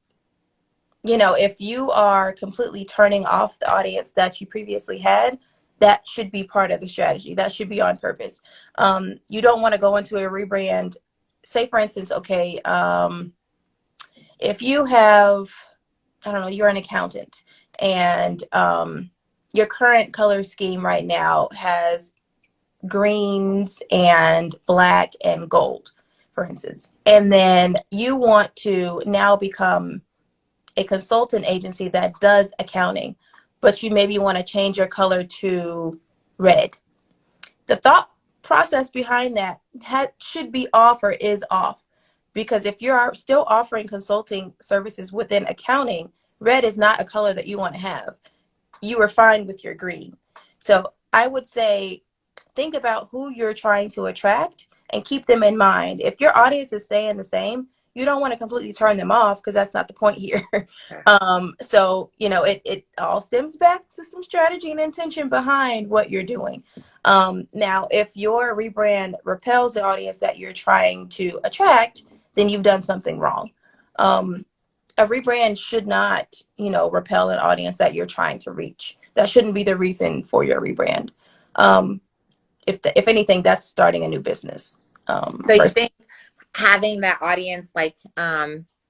[SPEAKER 2] if you are completely turning off the audience that you previously had, that should be part of the strategy. That should be on purpose. You don't want to go into a rebrand. Say, for instance, okay, if you have, I don't know, you're an accountant, and your current color scheme right now has greens and black and gold, for instance. And then you want to now become a consultant agency that does accounting, but you maybe want to change your color to red. The thought process behind that should be off or is off. Because if you're still offering consulting services within accounting, red is not a color that you want to have. You are fine with your green. So I would say think about who you're trying to attract and keep them in mind. If your audience is staying the same, you don't want to completely turn them off, because that's not the point here. So it all stems back to some strategy and intention behind what you're doing. Now, if your rebrand repels the audience that you're trying to attract, then you've done something wrong. Um, a rebrand should not, repel an audience that you're trying to reach. That shouldn't be the reason for your rebrand. Um, if anything, that's starting a new business.
[SPEAKER 1] So you
[SPEAKER 2] Versus,
[SPEAKER 1] think having that audience like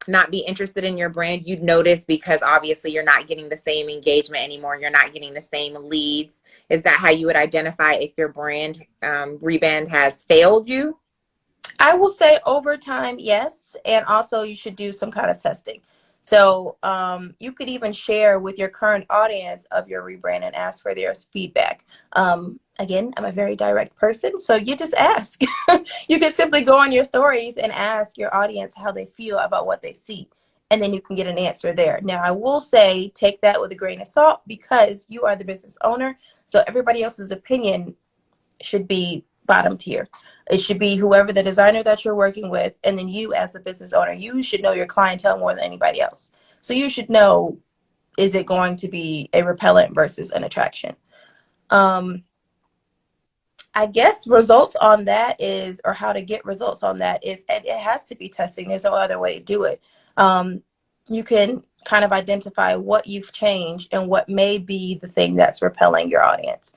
[SPEAKER 1] not be interested in your brand, you'd notice because obviously you're not getting the same engagement anymore. You're not getting the same leads. Is that how you would identify if your brand rebrand has failed you?
[SPEAKER 2] I will say over time, yes, and also you should do some kind of testing. So you could even share with your current audience of your rebrand and ask for their feedback. Again, I'm a very direct person, so you just ask. You can simply go on your stories and ask your audience how they feel about what they see, and then you can get an answer there. Now, I will say take that with a grain of salt because you are the business owner, so everybody else's opinion should be bottom tier. It should be whoever the designer that you're working with, and then you as a business owner, you should know your clientele more than anybody else. So you should know, is it going to be a repellent versus an attraction? Um, I guess results on that is, or how to get results on that is, it has to be testing. There's no other way to do it. You can kind of identify what you've changed and what may be the thing that's repelling your audience.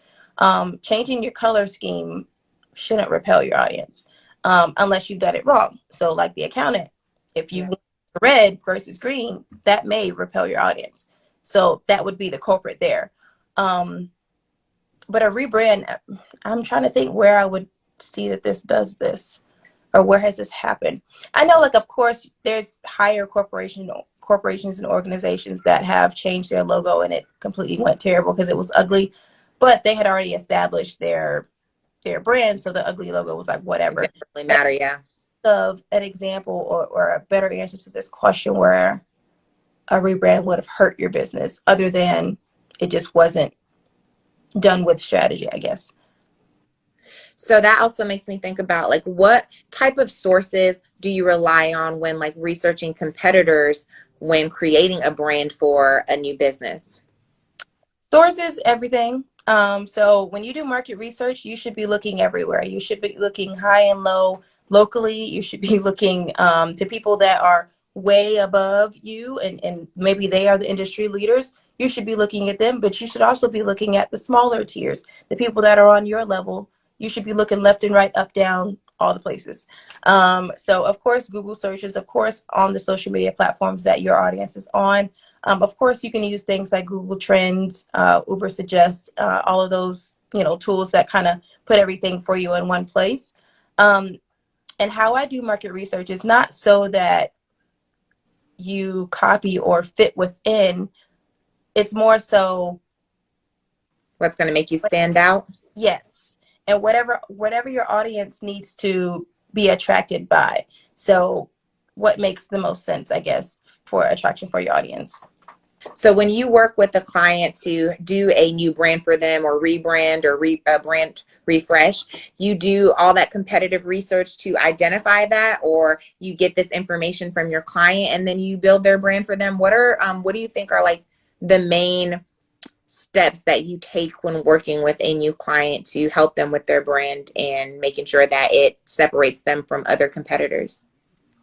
[SPEAKER 2] Changing your color scheme shouldn't repel your audience unless you've done it wrong. So, like the accountant, if you
[SPEAKER 1] Yeah.
[SPEAKER 2] went red versus green, that may repel your audience. So that would be the culprit there. Um, but a rebrand, I'm trying to think where I would see that this does this, or where has this happened. I know, like, of course there's higher corporations and organizations that have changed their logo and it completely went terrible because it was ugly, but they had already established their brand, so the ugly logo was like
[SPEAKER 1] It
[SPEAKER 2] whatever.
[SPEAKER 1] didn't really
[SPEAKER 2] But
[SPEAKER 1] matter, yeah.
[SPEAKER 2] of an example, or a better answer to this question, where a rebrand would have hurt your business other than it just wasn't done with strategy, I guess.
[SPEAKER 1] So that also makes me think about like what type of sources do you rely on when like researching competitors when creating a brand for a new business?
[SPEAKER 2] Sources, everything. So when you do market research, you should be looking everywhere. You should be looking high and low locally. You should be looking to people that are way above you, and maybe they are the industry leaders. You should be looking at them, but you should also be looking at the smaller tiers, the people that are on your level. You should be looking left and right, up, down, all the places. So, of course, Google searches, of course, on the social media platforms that your audience is on. Of course, you can use things like Google Trends, Uber Suggest, all of those, tools that kind of put everything for you in one place. Um, and how I do market research is not so that you copy or fit within. It's more so,
[SPEAKER 1] What's going to make you stand out?
[SPEAKER 2] yes, and whatever your audience needs to be attracted by. So, what makes the most sense, I guess, for attraction for your audience?
[SPEAKER 1] So when you work with a client to do a new brand for them or rebrand or brand refresh, you do all that competitive research to identify that, or you get this information from your client and then you build their brand for them. What do you think are like the main steps that you take when working with a new client to help them with their brand and making sure that it separates them from other competitors?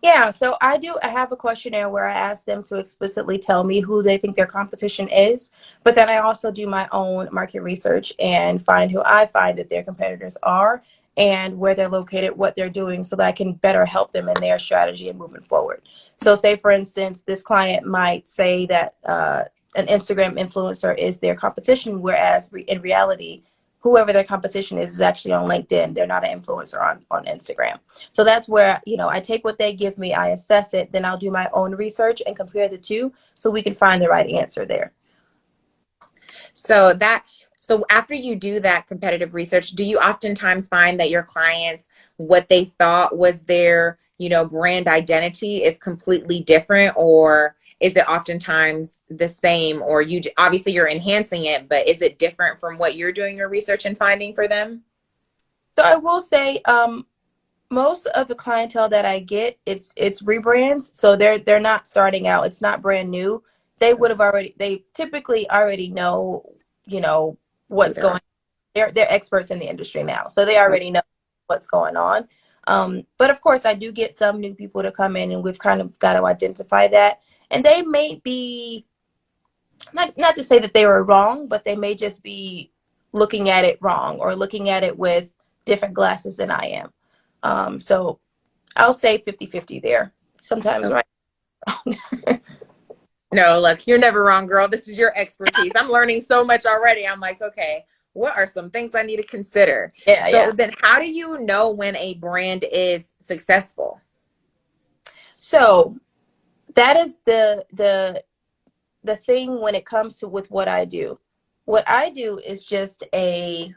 [SPEAKER 2] Yeah, so I have a questionnaire where I ask them to explicitly tell me who they think their competition is, but then I also do my own market research and find who I find that their competitors are and where they're located, what they're doing, so that I can better help them in their strategy and moving forward. So, say for instance, this client might say that an Instagram influencer is their competition, whereas in reality, whoever their competition is actually on LinkedIn. They're not an influencer on Instagram. So that's where, I take what they give me, I assess it, then I'll do my own research and compare the two so we can find the right answer there.
[SPEAKER 1] So that so after you do that competitive research, do you oftentimes find that your clients what they thought was their, brand identity is completely different, or is it oftentimes the same, or obviously you're enhancing it, but is it different from what you're doing your research and finding for them?
[SPEAKER 2] So I will say, most of the clientele that I get, it's rebrands. So they're not starting out. It's not brand new. They typically already know,
[SPEAKER 1] Who
[SPEAKER 2] what's
[SPEAKER 1] they're
[SPEAKER 2] going.
[SPEAKER 1] on.
[SPEAKER 2] They're experts in the industry now, so they already know what's going on. But of course, I do get some new people to come in, and we've kind of got to identify that and they may be not to say that they were wrong, but they may just be looking at it wrong or looking at it with different glasses than I am. So I'll say 50-50 there. Sometimes
[SPEAKER 1] Okay.
[SPEAKER 2] right.
[SPEAKER 1] No, look, you're never wrong, girl. This is your expertise. I'm learning so much already. I'm like, okay, what are some things I need to consider?
[SPEAKER 2] Yeah,
[SPEAKER 1] So
[SPEAKER 2] yeah.
[SPEAKER 1] then how do you know when a brand is successful?
[SPEAKER 2] So that is the thing when it comes to with what I do. What I do is just a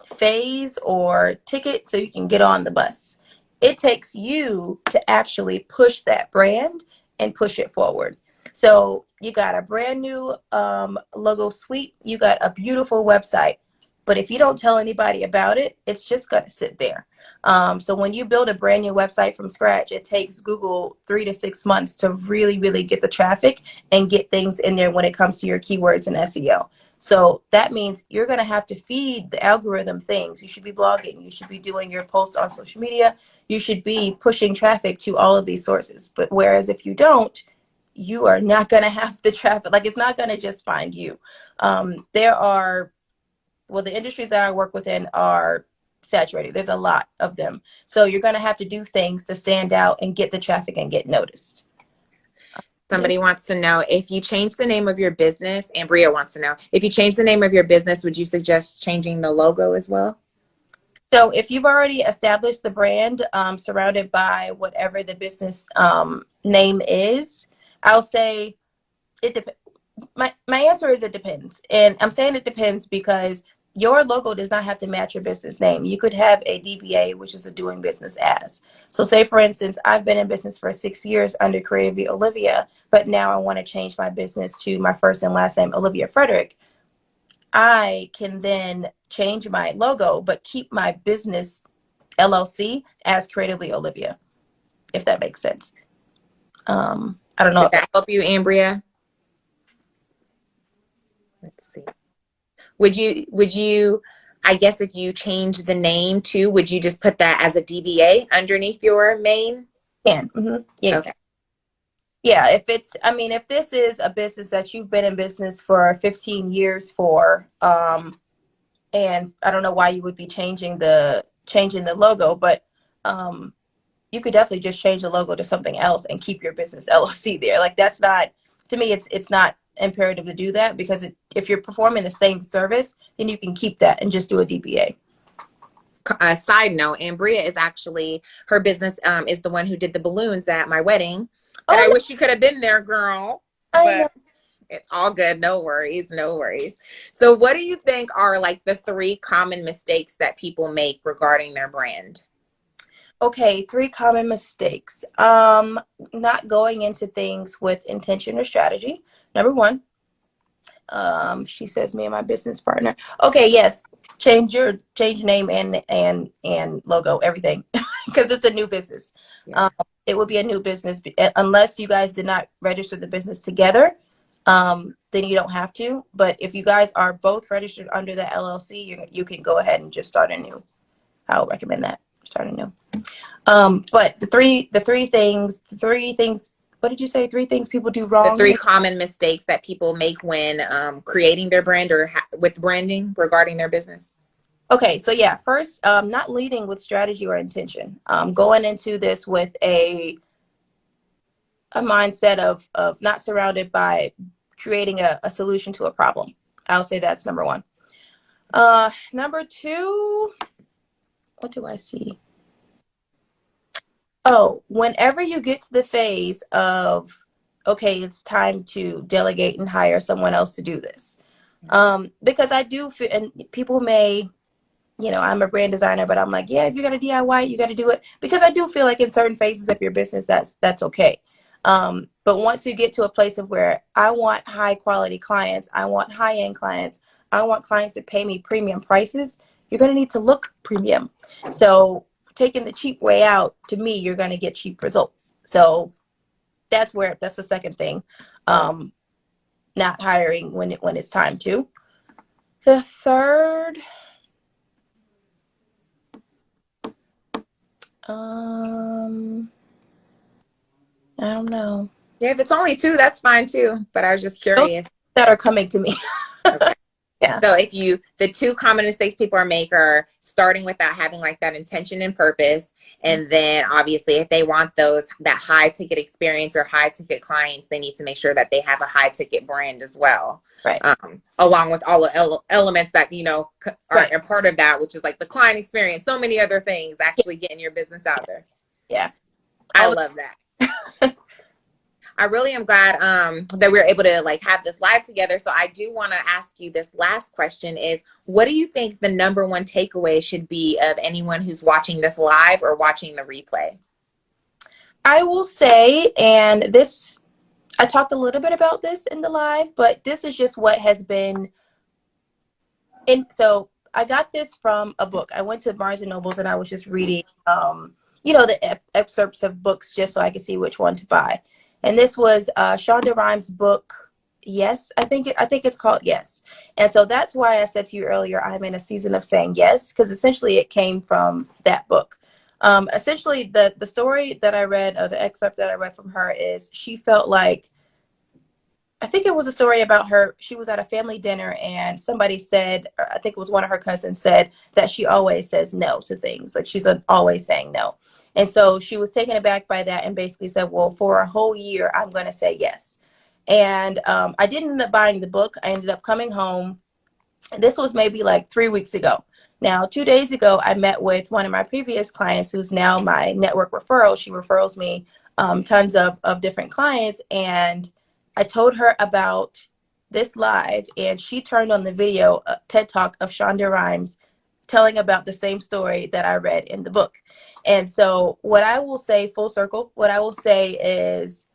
[SPEAKER 2] phase or ticket so you can get on the bus. It takes you to actually push that brand and push it forward. So you got a brand new logo suite, you got a beautiful website, but if you don't tell anybody about it, it's just going to sit there. So when you build a brand new website from scratch, it takes Google 3 to 6 months to really, really get the traffic and get things in there when it comes to your keywords and SEO. So that means you're going to have to feed the algorithm things. You should be blogging. You should be doing your posts on social media. You should be pushing traffic to all of these sources. But whereas if you don't, you are not going to have the traffic. Like it's not going to just find you. There are, well, the industries that I work within are saturated. There's a lot of them. So you're going to have to do things to stand out and get the traffic and get noticed. Yeah.
[SPEAKER 1] Somebody wants to know if you change the name of your business, and Bria wants to know if you change the name of your business, would you suggest changing the logo as well?
[SPEAKER 2] So if you've already established the brand surrounded by whatever the business name is, I'll say it depends. My answer is it depends. And I'm saying it depends because your logo does not have to match your business name. You could have a DBA, which is a doing business as. So say, for instance, I've been in business for 6 years under Creatively Olivia, but now I want to change my business to my first and last name, Olivia Frederick. I can then change my logo, but keep my business LLC as Creatively Olivia, if that makes sense. I don't know
[SPEAKER 1] Did
[SPEAKER 2] if that.
[SPEAKER 1] that help you, Ambria? Let's see. Would you, I guess if you change the name too, would you just put that as a DBA underneath your main?
[SPEAKER 2] Can. Yeah, you
[SPEAKER 1] Okay.
[SPEAKER 2] can. Yeah, if it's, I mean, if this is a business that you've been in business for 15 years for, and I don't know why you would be changing the logo, but um, you could definitely just change the logo to something else and keep your business LLC there. Like that's not, to me, it's not imperative to do that because if you're performing the same service, then you can keep that and just do a DBA.
[SPEAKER 1] A side note, Ambria is actually her business is the one who did the balloons at my wedding. And I
[SPEAKER 2] Oh,
[SPEAKER 1] wish you could have been there, girl.
[SPEAKER 2] I know.
[SPEAKER 1] But it's all good. No worries. No worries. So, what do you think are like the three common mistakes that people make regarding their brand?
[SPEAKER 2] Okay, three common mistakes. Not going into things with intention or strategy. Number one. She says me and my business partner. Okay, yes. Change name and logo, everything. Because it's a new business.
[SPEAKER 1] Yeah.
[SPEAKER 2] Um, it would be a new business unless you guys did not register the business together. Then you don't have to. But if you guys are both registered under the LLC, you can go ahead and just start anew. I would recommend that. Start anew. But the three things. What did you say? Three things people do
[SPEAKER 1] The
[SPEAKER 2] wrong.
[SPEAKER 1] three common mistakes that people make when creating their brand or with branding regarding their business.
[SPEAKER 2] Okay, so yeah, first, not leading with strategy or intention. Going into this with a mindset of not surrounded by creating a solution to a problem. I'll say that's number one. Number two, what do I see? Oh, whenever you get to the phase of, okay, it's time to delegate and hire someone else to do this. Because I do feel, and people may, I'm a brand designer, but I'm like, yeah, if you're gonna DIY, you got to do it because I do feel like in certain phases of your business, that's okay. But once you get to a place of where I want high quality clients, I want high end clients, I want clients that pay me premium prices, you're gonna need to look premium. So taking the cheap way out, to me, you're gonna get cheap results. So that's the second thing. Um, Not hiring when it's time to. The third. Um, I don't know.
[SPEAKER 1] Yeah, if it's only two, that's fine too. But I was just
[SPEAKER 2] Those
[SPEAKER 1] curious.
[SPEAKER 2] that are coming to me.
[SPEAKER 1] Okay.
[SPEAKER 2] Yeah.
[SPEAKER 1] So if you, the two common mistakes people are make are starting without having like that intention and purpose. And then obviously if they want those, that high ticket experience or high ticket clients, they need to make sure that they have a high ticket brand as well.
[SPEAKER 2] Right.
[SPEAKER 1] Along with all the elements that, you know, are
[SPEAKER 2] Right.
[SPEAKER 1] a part of that, which is like the client experience, so many other things, actually getting your business out there.
[SPEAKER 2] Yeah.
[SPEAKER 1] I
[SPEAKER 2] All
[SPEAKER 1] love that. I really am glad that we are able to like have this live together. So I do want to ask you this last question is, what do you think the number one takeaway should be of anyone who's watching this live or watching the replay?
[SPEAKER 2] I will say, and this, I talked a little bit about this in the live, but this is just what has been in. So I got this from a book. I went to Barnes and Nobles and I was just reading, the excerpts of books just so I could see which one to buy. And this was Shonda Rhimes' book. Yes, I think it's called Yes. And so that's why I said to you earlier, I'm in a season of saying yes, because essentially it came from that book. Essentially, the story that I read, or the excerpt that I read from her, is she felt like, I think it was a story about her. She was at a family dinner and somebody said, I think it was one of her cousins said that she always says no to things. Like she's always saying no. And so she was taken aback by that and basically said, well, for a whole year, I'm going to say yes. And I didn't end up buying the book. I ended up coming home. This was maybe like 3 weeks ago. Now, 2 days ago, I met with one of my previous clients who's now my network referral. She refers me tons of different clients. And I told her about this live, and she turned on the video, TED Talk of Shonda Rhimes, telling about the same story that I read in the book. And so, what I will say, full circle, what I will say is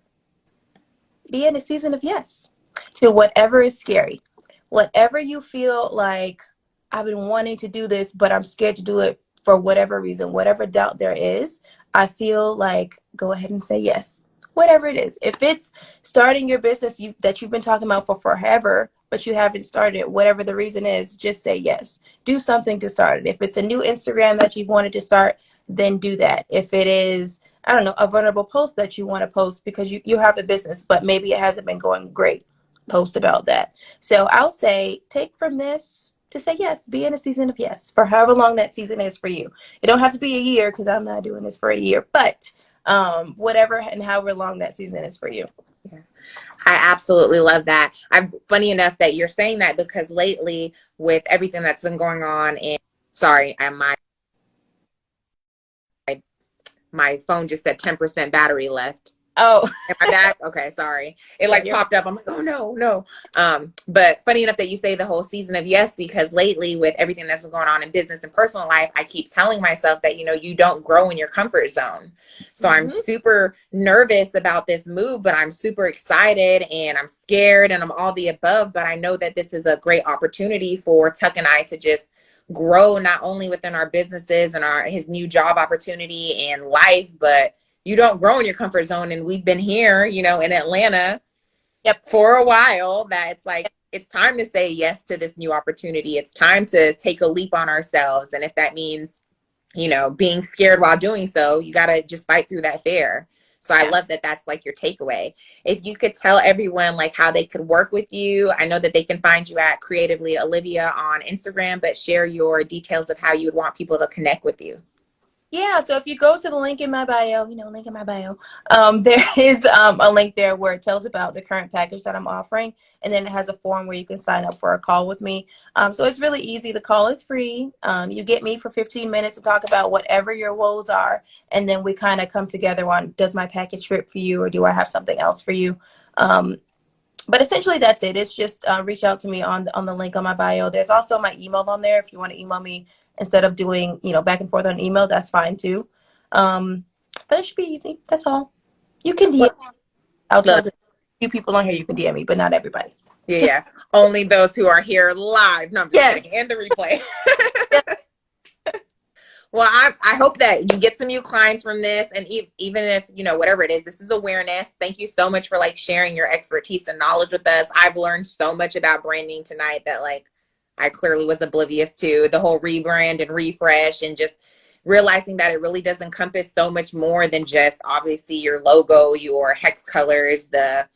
[SPEAKER 2] be in a season of yes to whatever is scary. Whatever you feel like, I've been wanting to do this, but I'm scared to do it for whatever reason, whatever doubt there is, I feel like go ahead and say yes. Whatever it is. If it's starting your business that you've been talking about for forever, but you haven't started it, whatever the reason is, just say yes. Do something to start it. If it's a new Instagram that you've wanted to start, then do that. If it is, I don't know, a vulnerable post that you want to post because you have a business, but maybe it hasn't been going great, post about that. So I'll say, take from this to say yes, be in a season of yes for however long that season is for you. It don't have to be a year because I'm not doing this for a year, but whatever and however long that season is for you.
[SPEAKER 1] Yeah. I absolutely love that. I'm funny enough that you're saying that because lately with everything that's been going on and sorry, my phone just said 10% battery left.
[SPEAKER 2] Oh,
[SPEAKER 1] Am I back? Okay, sorry. It
[SPEAKER 2] yeah,
[SPEAKER 1] like popped up. I'm like, oh no, no. But funny enough that you say the whole season of yes, because lately with everything that's been going on in business and personal life, I keep telling myself that, you don't grow in your comfort zone. So I'm
[SPEAKER 2] mm-hmm.
[SPEAKER 1] super nervous about this move, but I'm super excited and I'm scared and I'm all the above. But I know that this is a great opportunity for Tuck and I to just grow not only within our businesses and his new job opportunity and life, but you don't grow in your comfort zone. And we've been here, in Atlanta
[SPEAKER 2] Yep.
[SPEAKER 1] for a while that it's like, it's time to say yes to this new opportunity. It's time to take a leap on ourselves. And if that means, being scared while doing so, you got to just fight through that fear. So I
[SPEAKER 2] Yeah.
[SPEAKER 1] love that that's like your takeaway. If you could tell everyone like how they could work with you, I know that they can find you at Creatively Olivia on Instagram, but share your details of how you would want people to connect with you.
[SPEAKER 2] Yeah, so if you go to the link in my bio, link in my bio, there is a link there where it tells about the current package that I'm offering. And then it has a form where you can sign up for a call with me. So it's really easy. The call is free. You get me for 15 minutes to talk about whatever your woes are. And then we kind of come together on, does my package fit for you or do I have something else for you? But essentially that's it. It's just reach out to me on the link on my bio. There's also my email on there. If you want to email me instead of doing, back and forth on email, that's fine too. But it should be easy. That's all. You can DM. I'll tell
[SPEAKER 1] Look,
[SPEAKER 2] the few people on here you can DM me, but not everybody.
[SPEAKER 1] yeah. Only those who are here live. No, I'm just
[SPEAKER 2] Yes.
[SPEAKER 1] kidding. And the replay.
[SPEAKER 2] Yes.
[SPEAKER 1] Well, I hope that you get some new clients from this. And even if, whatever it is, this is awareness. Thank you so much for like sharing your expertise and knowledge with us. I've learned so much about branding tonight that like I clearly was oblivious to the whole rebrand and refresh and just realizing that it really does encompass so much more than just obviously your logo, your hex colors, the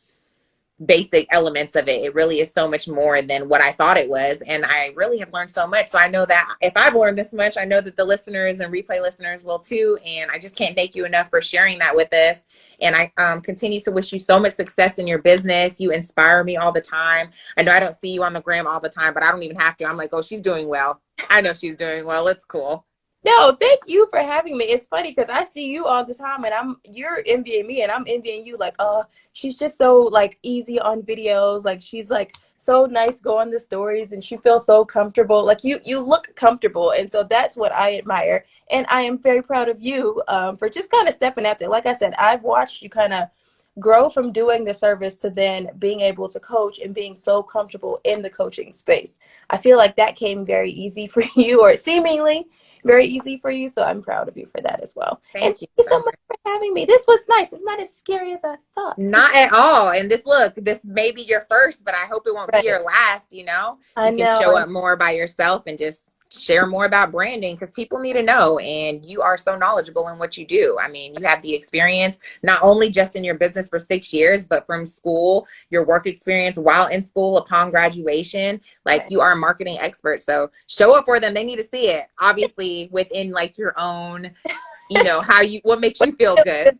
[SPEAKER 1] basic elements of it. It really is so much more than what I thought it was. And I really have learned so much. So I know that if I've learned this much, I know that the listeners and replay listeners will too. And I just can't thank you enough for sharing that with us. And I continue to wish you so much success in your business. You inspire me all the time. I know I don't see you on the gram all the time, but I don't even have to. I'm like, oh, she's doing well. I know she's doing well. It's cool.
[SPEAKER 2] No, thank you for having me. It's funny because I see you all the time and you're envying me and I'm envying you like, oh, she's just so like easy on videos. Like she's like so nice going the stories and she feels so comfortable. Like you look comfortable. And so that's what I admire. And I am very proud of you for just kind of stepping out there. Like I said, I've watched you kind of grow from doing the service to then being able to coach and being so comfortable in the coaching space. I feel like that came very easy for you, or seemingly very easy for you. So I'm proud of you for that as well. And
[SPEAKER 1] Thank
[SPEAKER 2] thank
[SPEAKER 1] you
[SPEAKER 2] you
[SPEAKER 1] so
[SPEAKER 2] so
[SPEAKER 1] much.
[SPEAKER 2] much for having me. This was nice. It's not as scary as I thought.
[SPEAKER 1] Not at all. And this, look, this may be your first, but I hope it won't be
[SPEAKER 2] Right.
[SPEAKER 1] your last, you know?
[SPEAKER 2] I
[SPEAKER 1] You can
[SPEAKER 2] know.
[SPEAKER 1] show up more by yourself and just share more about branding because people need to know. And you are so knowledgeable in what you do. I mean, you have the experience, not only just in your business for 6 years, but from school, your work experience while in school upon graduation. Like
[SPEAKER 2] Right.
[SPEAKER 1] you are a marketing expert. So show up for them. They need to see it, obviously, within like your own, what makes you feel good.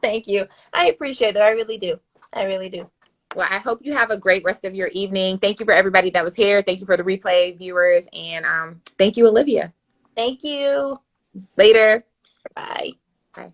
[SPEAKER 2] Thank you. I appreciate it. I really do. I really do.
[SPEAKER 1] Well, I hope you have a great rest of your evening. Thank you for everybody that was here. Thank you for the replay viewers. And thank you, Olivia.
[SPEAKER 2] Thank you.
[SPEAKER 1] Later.
[SPEAKER 2] Bye.
[SPEAKER 1] Bye.